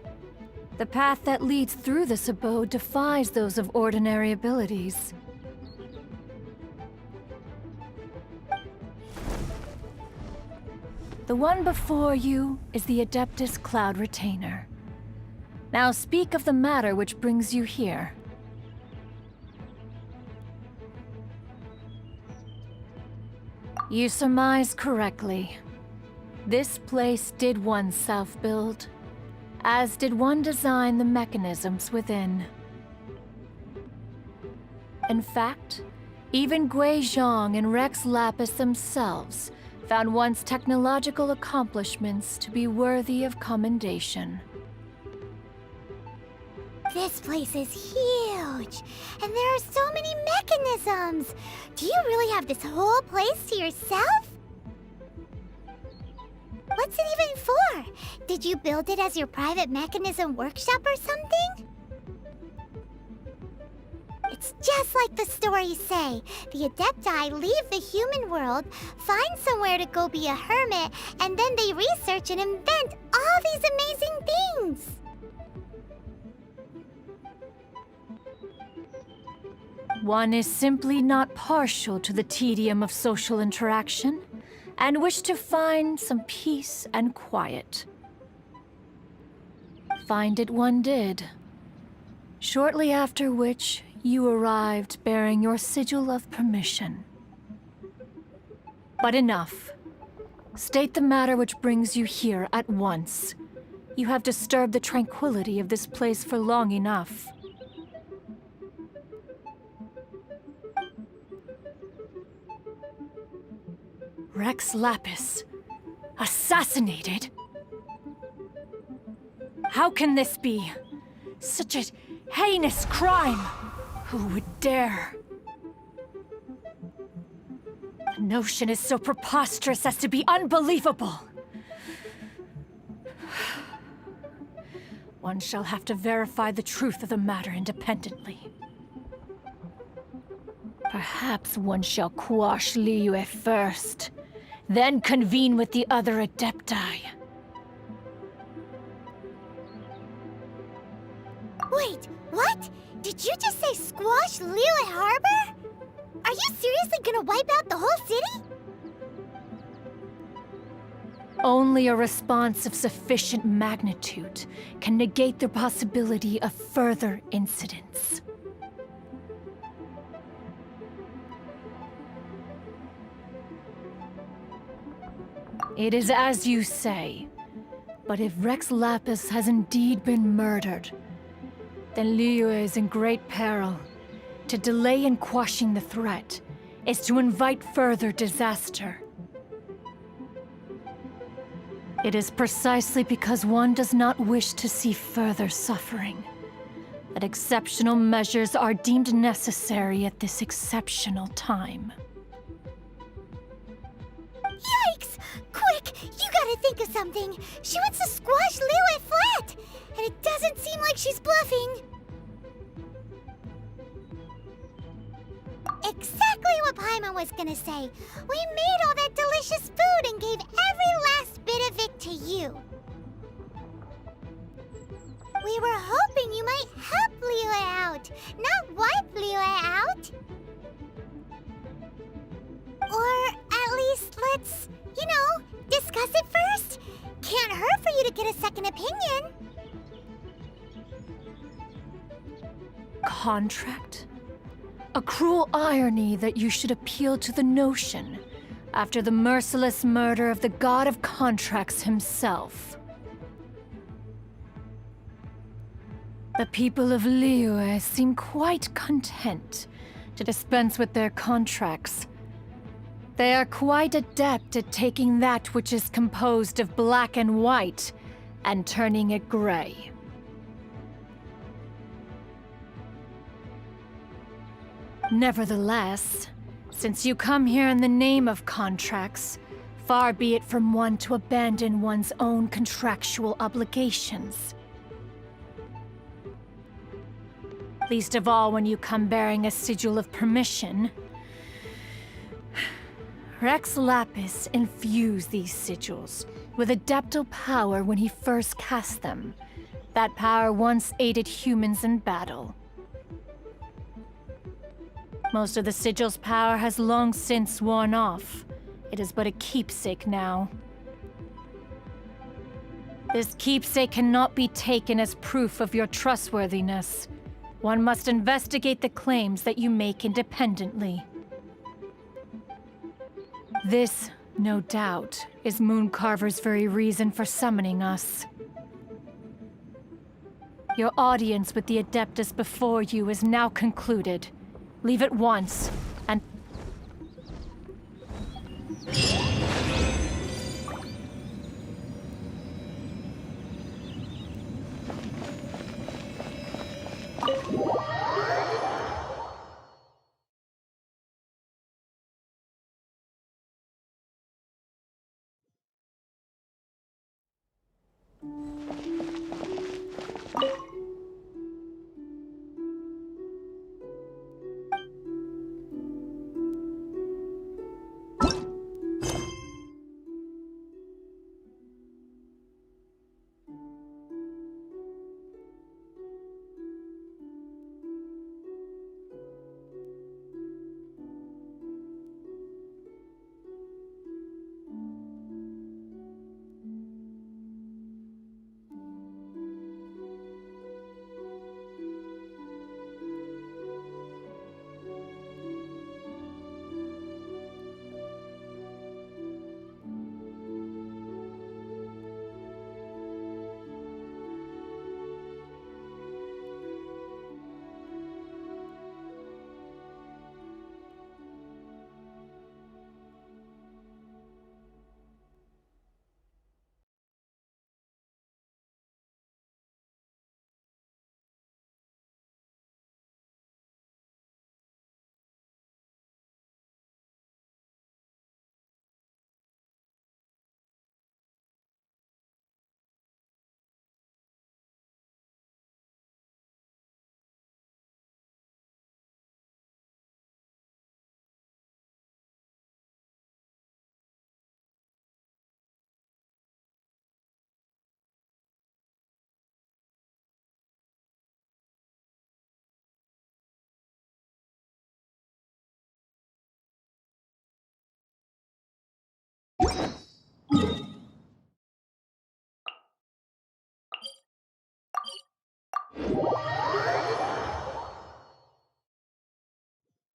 The path that leads through this abode defies those of ordinary abilities. The one before you is the Adeptus Cloud Retainer. Now speak of the matter which brings you here. You surmise correctly. This place did one self-build, as did one design the mechanisms within. In fact, even Gui Zhang and Rex Lapis themselves found one's technological accomplishments to be worthy of commendation. This place is huge, and there are so many mechanisms. Do you really have this whole place to yourself? What's it even for? Did you build it as your private mechanism workshop or something? It's just like the stories say. The Adepti leave the human world, find somewhere to go be a hermit, and then they research and invent all these amazing things. One is simply not partial to the tedium of social interaction, and wished to find some peace and quiet. Find it one did. Shortly after which, you arrived bearing your sigil of permission. But enough. State the matter which brings you here at once. You have disturbed the tranquility of this place for long enough. Rex Lapis, assassinated? How can this be? Such a heinous crime! Who would dare? The notion is so preposterous as to be unbelievable. One shall have to verify the truth of the matter independently. Perhaps one shall quash Liyue first, then convene with the other Adepti. Wait, what? Did you just say squash Liyue Harbor? Are you seriously gonna wipe out the whole city? Only a response of sufficient magnitude can negate the possibility of further incidents. It is as you say, but if Rex Lapis has indeed been murdered, then Liyue is in great peril. To delay in quashing the threat is to invite further disaster. It is precisely because one does not wish to see further suffering that exceptional measures are deemed necessary at this exceptional time. Yikes! Quick, you gotta think of something. She wants to squash Liyue flat, and it doesn't seem like she's bluffing. Exactly what Paimon was gonna say. We made all that delicious food and gave every last bit of it to you. We were hoping you might help Liyue out, not wipe Liyue out. Or at least let's, discuss it first. Can't hurt for you to get a second opinion. Contract? A cruel irony that you should appeal to the notion after the merciless murder of the god of contracts himself. The people of Liyue seem quite content to dispense with their contracts. They are quite adept at taking that which is composed of black and white and turning it gray. Nevertheless, since you come here in the name of contracts, far be it from one to abandon one's own contractual obligations. Least of all when you come bearing a sigil of permission. Rex Lapis infused these sigils with adeptal power when he first cast them. That power once aided humans in battle. Most of the sigil's power has long since worn off. It is but a keepsake now. This keepsake cannot be taken as proof of your trustworthiness. One must investigate the claims that you make independently. This, no doubt, is Mooncarver's very reason for summoning us. Your audience with the Adeptus before you is now concluded. Leave at once, and...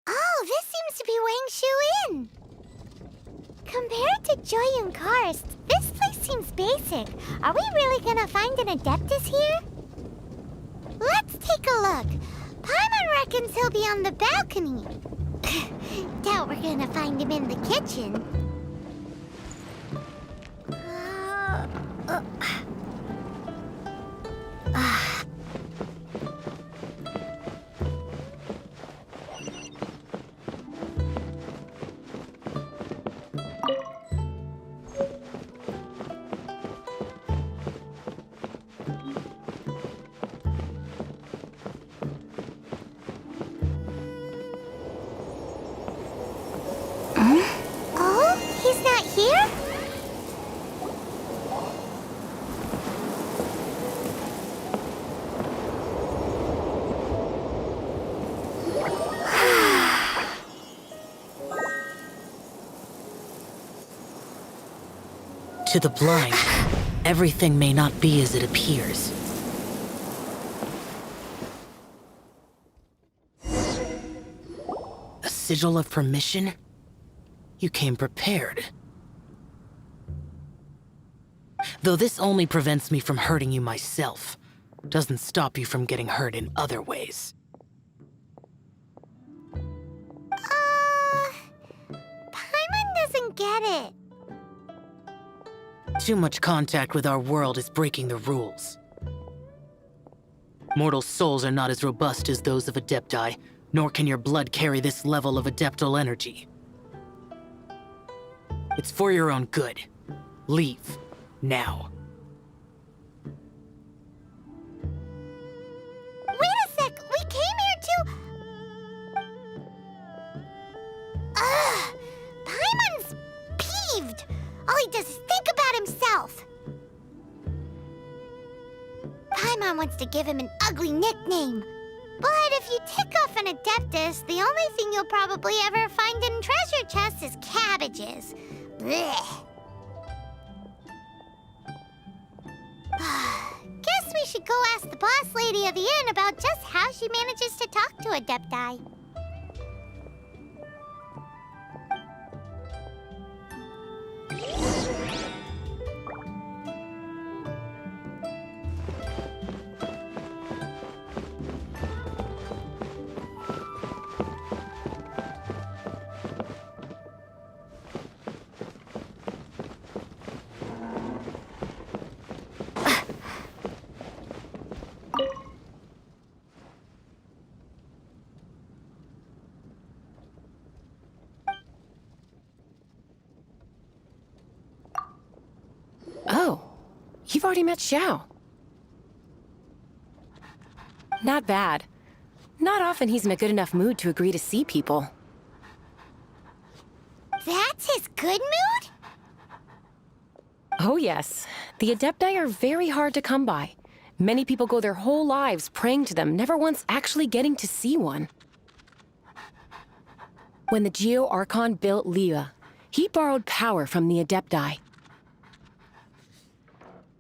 Oh, this seems to be Wangshu Inn. Compared to Joyun Karst, this place seems basic. Are we really gonna find an Adeptus here? Let's take a look. Paimon reckons he'll be on the balcony. Doubt we're gonna find him in the kitchen. Oh, he's not here? To the blind, everything may not be as it appears. A sigil of permission? You came prepared. Though this only prevents me from hurting you myself, doesn't stop you from getting hurt in other ways. Paimon doesn't get it. Too much contact with our world is breaking the rules. Mortal souls are not as robust as those of Adepti, nor can your blood carry this level of adeptal energy. It's for your own good. Leave. Now. Wait a sec! We came here to... Ugh! Paimon's peeved! All he does is think about himself! Paimon wants to give him an ugly nickname. But if you tick off an Adeptus, the only thing you'll probably ever find in treasure chests is cabbages. Blech. Guess we should go ask the boss lady of the inn about just how she manages to talk to Adepti. Oh, you've already met Xiao. Not bad. Not often he's in a good enough mood to agree to see people. That's his good mood? Oh yes. The Adepti are very hard to come by. Many people go their whole lives praying to them, never once actually getting to see one. When the Geo Archon built Liyue, he borrowed power from the Adepti.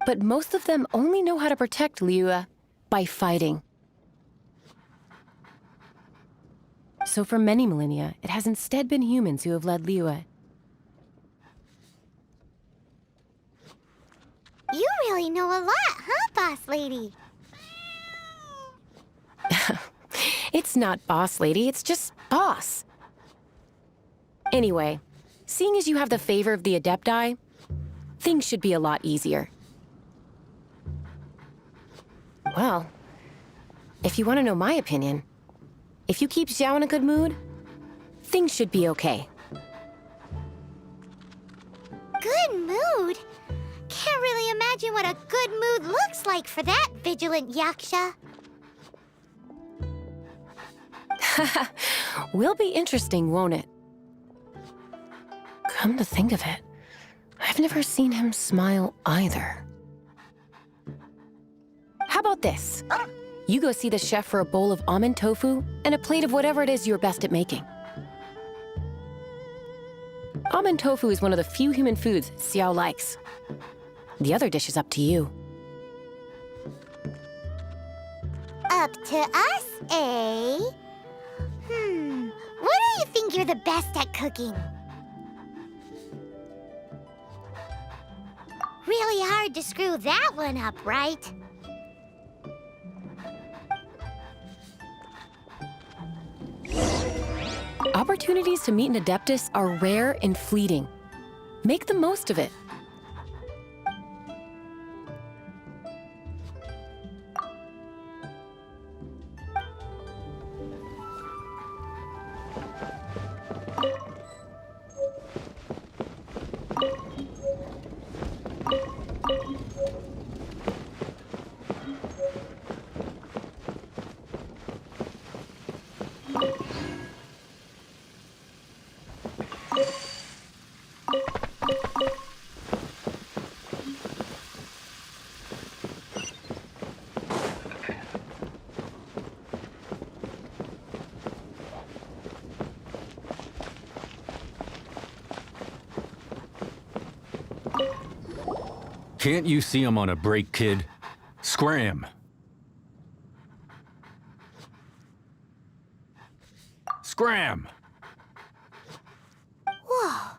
But most of them only know how to protect Liyue by fighting. So for many millennia, it has instead been humans who have led Liyue. You really know a lot, huh, boss lady? It's not boss lady, it's just boss. Anyway, seeing as you have the favor of the Adepti, things should be a lot easier. Well, if you want to know my opinion, if you keep Xiao in a good mood, things should be okay. Good mood? Can't really imagine what a good mood looks like for that vigilant Yaksha. Will be interesting, won't it? Come to think of it, I've never seen him smile either. How about this? You go see the chef for a bowl of almond tofu and a plate of whatever it is you're best at making. Almond tofu is one of the few human foods Xiao likes. The other dish is up to you. up to us, eh? What do you think you're the best at cooking? Really hard to screw that one up, right? Opportunities to meet an Adeptus are rare and fleeting. Make the most of it. Can't you see I'm on a break, kid? Scram! Scram! Whoa,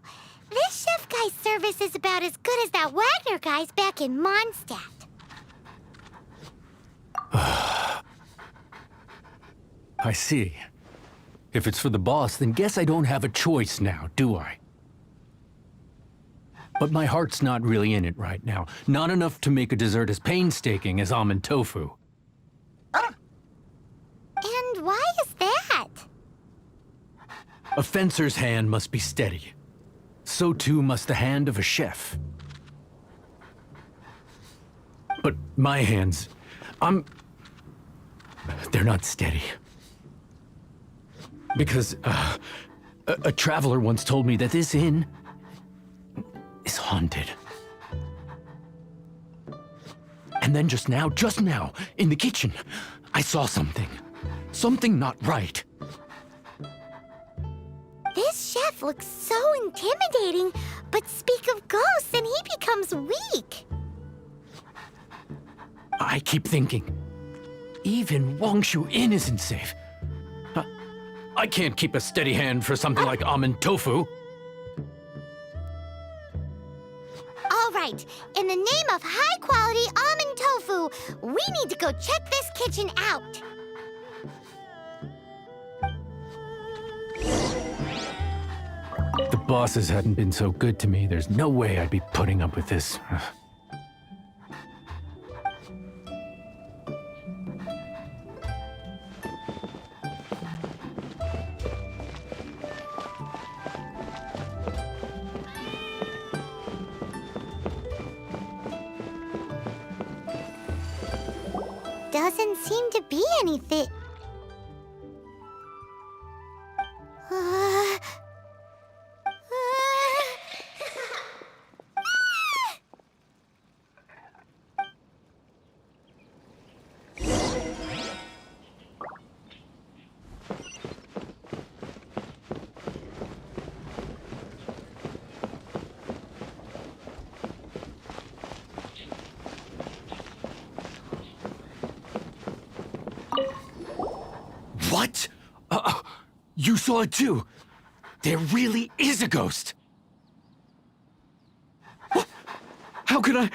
this chef guy's service is about as good as that Wagner guy's back in Mondstadt. I see. If it's for the boss, then guess I don't have a choice now, do I? But my heart's not really in it right now. Not enough to make a dessert as painstaking as almond tofu. And why is that? A fencer's hand must be steady. So too must the hand of a chef. But my hands, they're not steady. Because a traveler once told me that this inn is haunted. And then just now, in the kitchen, I saw something. Something not right. This chef looks so intimidating, but speak of ghosts and he becomes weak. I keep thinking, even Wangshu Inn isn't safe. I can't keep a steady hand for something like almond tofu. All right, in the name of high-quality almond tofu, we need to go check this kitchen out. If the bosses hadn't been so good to me, there's no way I'd be putting up with this. Doesn't seem to be anything. What? You saw it too? There really is a ghost! How could I?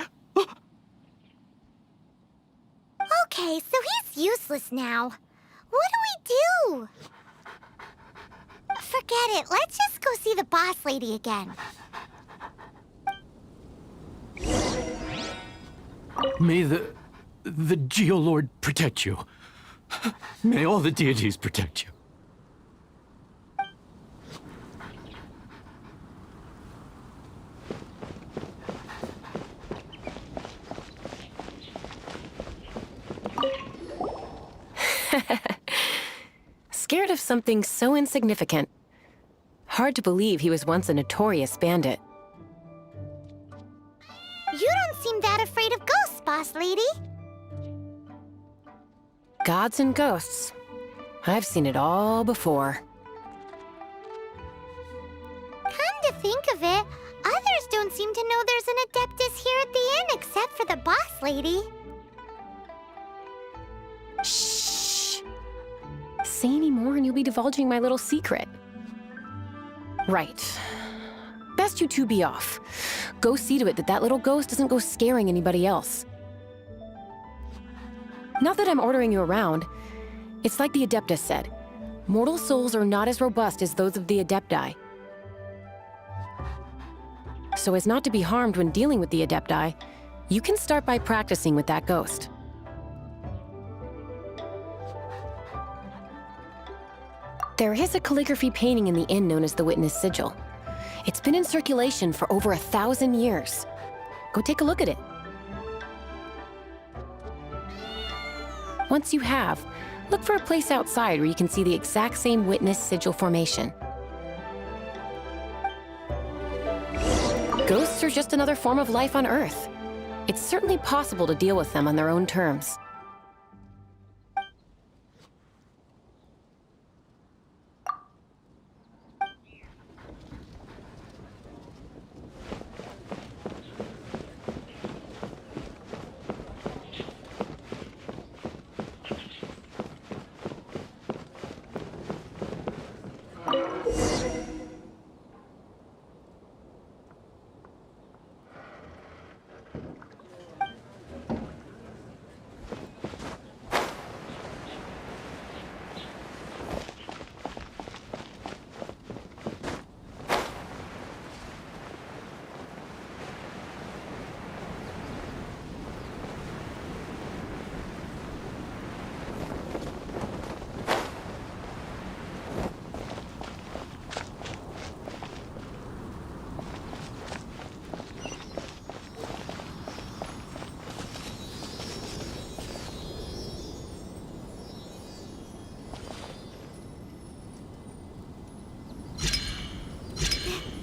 Okay, so he's useless now. What do we do? Forget it. Let's just go see the boss lady again. May the Geolord protect you. May all the deities protect you. Scared of something so insignificant. Hard to believe he was once a notorious bandit. You don't seem that afraid of ghosts, boss lady. Gods and ghosts. I've seen it all before. Come to think of it, others don't seem to know there's an Adeptus here at the inn except for the boss lady. Shh! say any more and you'll be divulging my little secret. Right. Best you two be off. Go see to it that that little ghost doesn't go scaring anybody else. Not that I'm ordering you around. It's like the Adeptus said. Mortal souls are not as robust as those of the Adepti. So as not to be harmed when dealing with the Adepti, you can start by practicing with that ghost. There is a calligraphy painting in the inn known as the Witness Sigil. It's been in circulation for over 1,000 years. Go take a look at it. Once you have, look for a place outside where you can see the exact same Witness Sigil formation. Ghosts are just another form of life on Earth. It's certainly possible to deal with them on their own terms.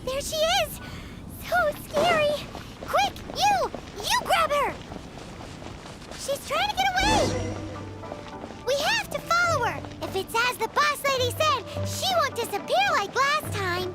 There she is! So scary! Quick, you grab her! She's trying to get away! We have to follow her! If it's as the boss lady said, she won't disappear like last time!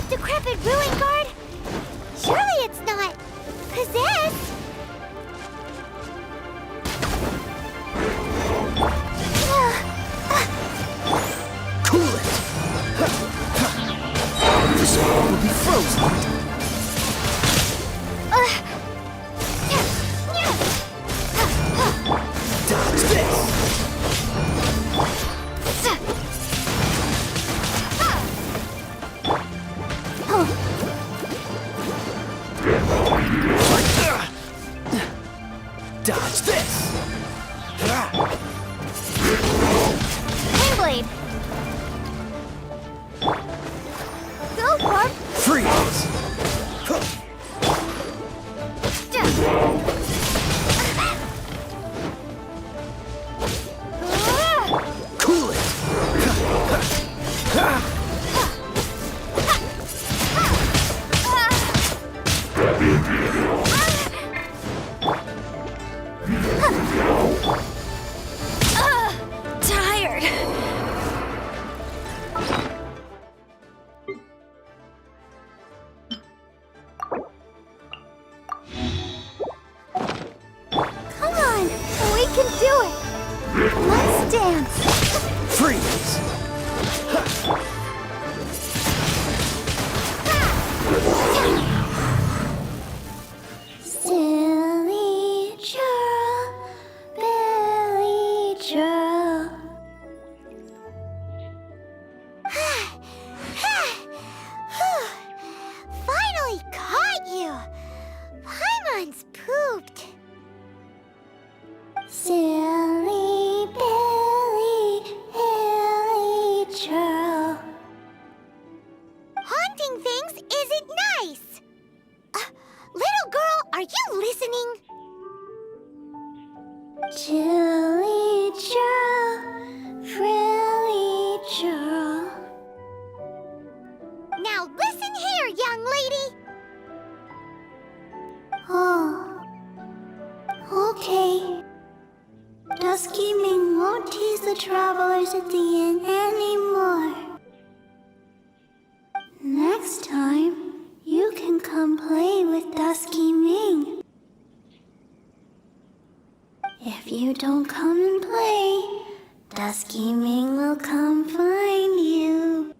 Decrepit ruin guard? Surely it's not possessed. Cool it! This world will be frozen. Dodge this! Dodge this! Windblade! Go, Barb! Freeze! Cool it! Tired. Come on, we can do it. Let's dance. Freeze! Silly churl, Billy churl. Finally caught you! Paimon's pooped. Silly Billy, Hilly are you listening? Chilly churl, frilly churl. Now listen here, young lady. Oh, okay. Dusky Ming won't tease the travelers at the inn anymore. Next time, you can come play with Dusky Ming. If you don't come and play, Dusky Ming will come find you.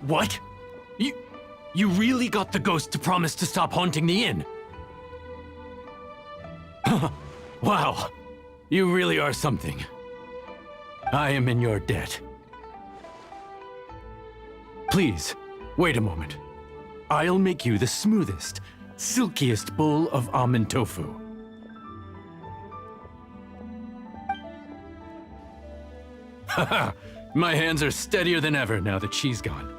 What? You really got the ghost to promise to stop haunting the inn? Wow, you really are something. I am in your debt. Please, wait a moment. I'll make you the smoothest, silkiest bowl of almond tofu. Haha, my hands are steadier than ever now that she's gone.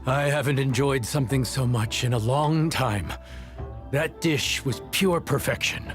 I haven't enjoyed something so much in a long time. That dish was pure perfection.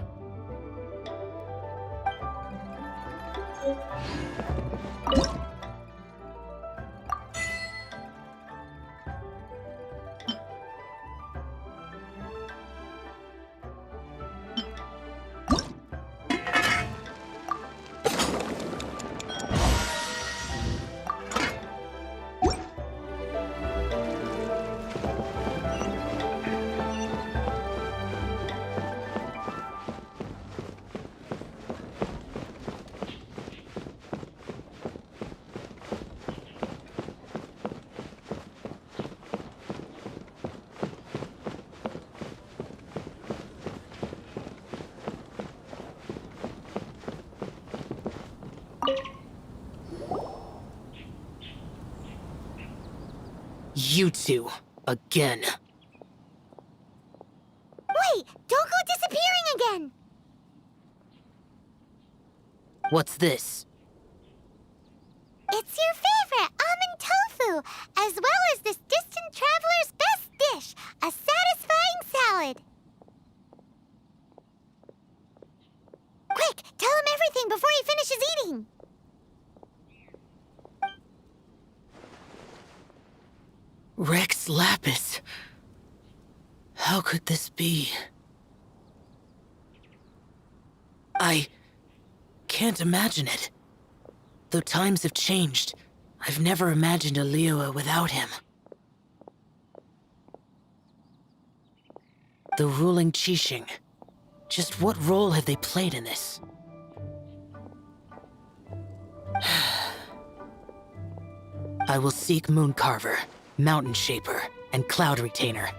You two, again. Wait, don't go disappearing again! What's this? It's your favorite, almond tofu, as well as this distant traveler's best dish, a satisfying salad. Quick, tell him everything before he finishes eating. Rex Lapis. How could this be? I can't imagine it. Though times have changed, I've never imagined a Liyue without him. The ruling Qixing. Just what role have they played in this? I will seek Mooncarver, Mountain Shaper, and Cloud Retainer.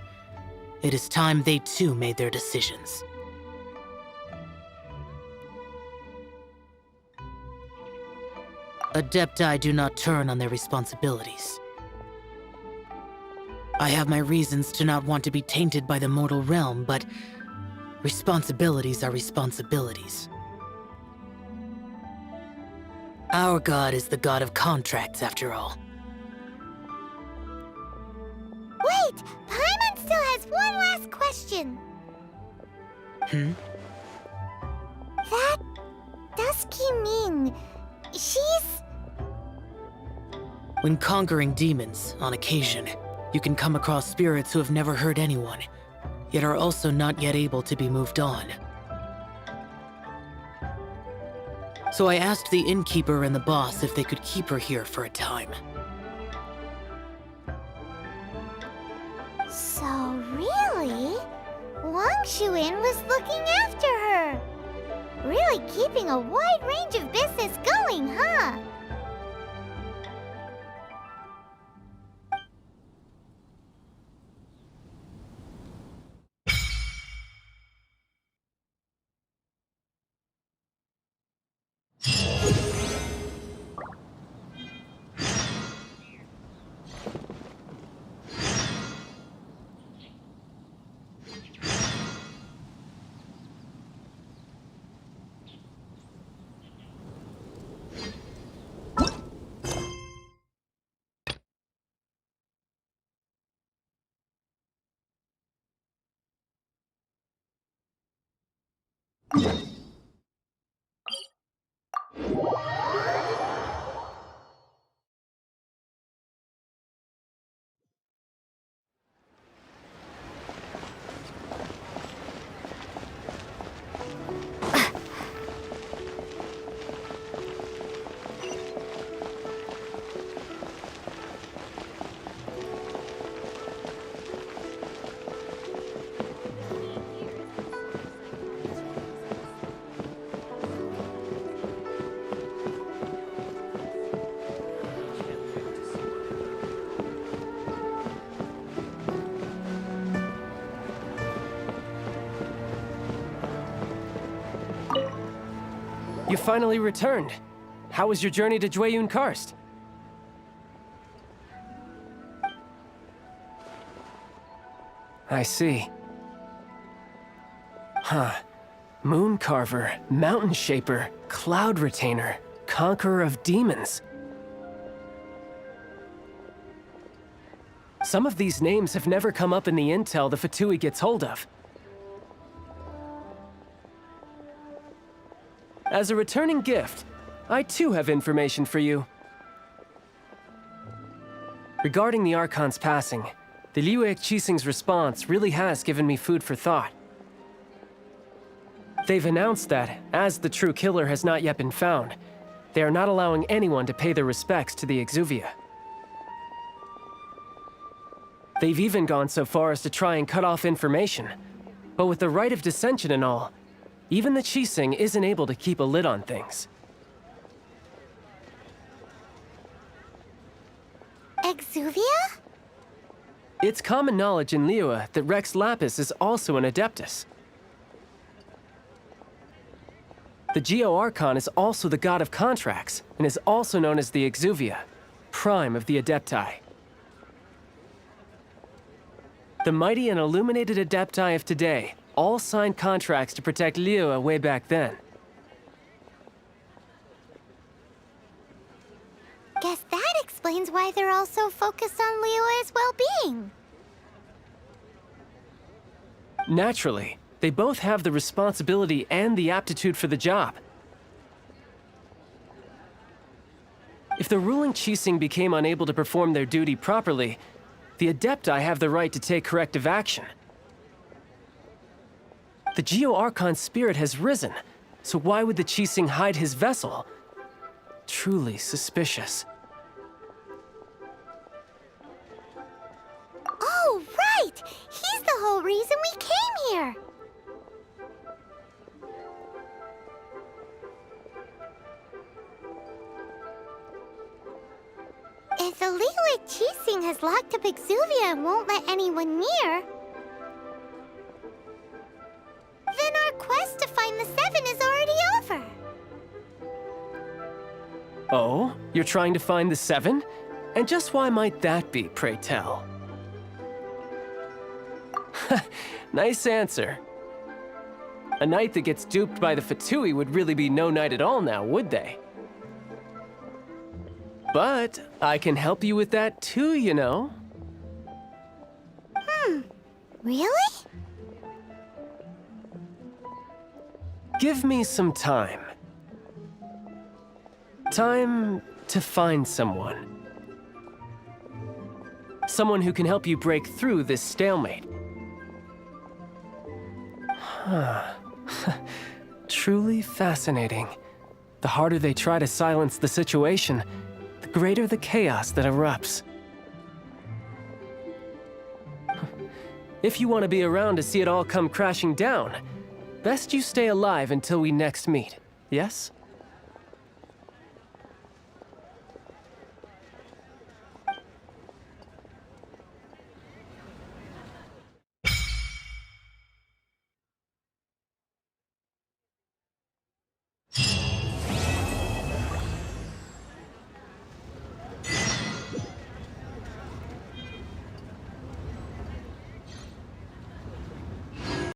It is time they too made their decisions. Adepti do not turn on their responsibilities. I have my reasons to not want to be tainted by the mortal realm, but responsibilities are responsibilities. Our god is the god of contracts, after all. Wait! Paimon still has one last question. That Dusky Ming, she's... When conquering demons, on occasion, you can come across spirits who have never hurt anyone, yet are also not yet able to be moved on. So I asked the innkeeper and the boss if they could keep her here for a time. So really, Wangshu Inn was looking after her. Really keeping a wide range of business going, huh? You finally returned. How was your journey to Jueyun Karst? I see. Huh. Moon Carver, Mountain Shaper, Cloud Retainer, Conqueror of Demons. Some of these names have never come up in the intel the Fatui gets hold of. As a returning gift, I too have information for you. Regarding the Archon's passing, the Liu Qixing's response really has given me food for thought. They've announced that, as the true killer has not yet been found, they are not allowing anyone to pay their respects to the Exuvia. They've even gone so far as to try and cut off information. But with the right of dissension and all, even the Qixing isn't able to keep a lid on things. Exuvia? It's common knowledge in Liyue that Rex Lapis is also an Adeptus. The Geo-Archon is also the god of contracts, and is also known as the Exuvia, prime of the Adepti. The mighty and illuminated Adepti of today all signed contracts to protect Liyue way back then. Guess that explains why they're all so focused on Liyue's well-being. Naturally, they both have the responsibility and the aptitude for the job. If the ruling Qixing became unable to perform their duty properly, the Adepti have the right to take corrective action. The Geo-Archon's spirit has risen, so why would the Qixing hide his vessel? Truly suspicious. Oh, right! He's the whole reason we came here! If the Liyue Qixing has locked up Exuvia and won't let anyone near, then our quest to find the Seven is already over. Oh? You're trying to find the Seven? And just why might that be, pray tell? Nice answer. A knight that gets duped by the Fatui would really be no knight at all now, would they? But I can help you with that too, you know. Really? Give me some time. Time to find someone. Someone who can help you break through this stalemate. Truly fascinating. The harder they try to silence the situation, the greater the chaos that erupts. If you want to be around to see it all come crashing down, best you stay alive until we next meet, yes?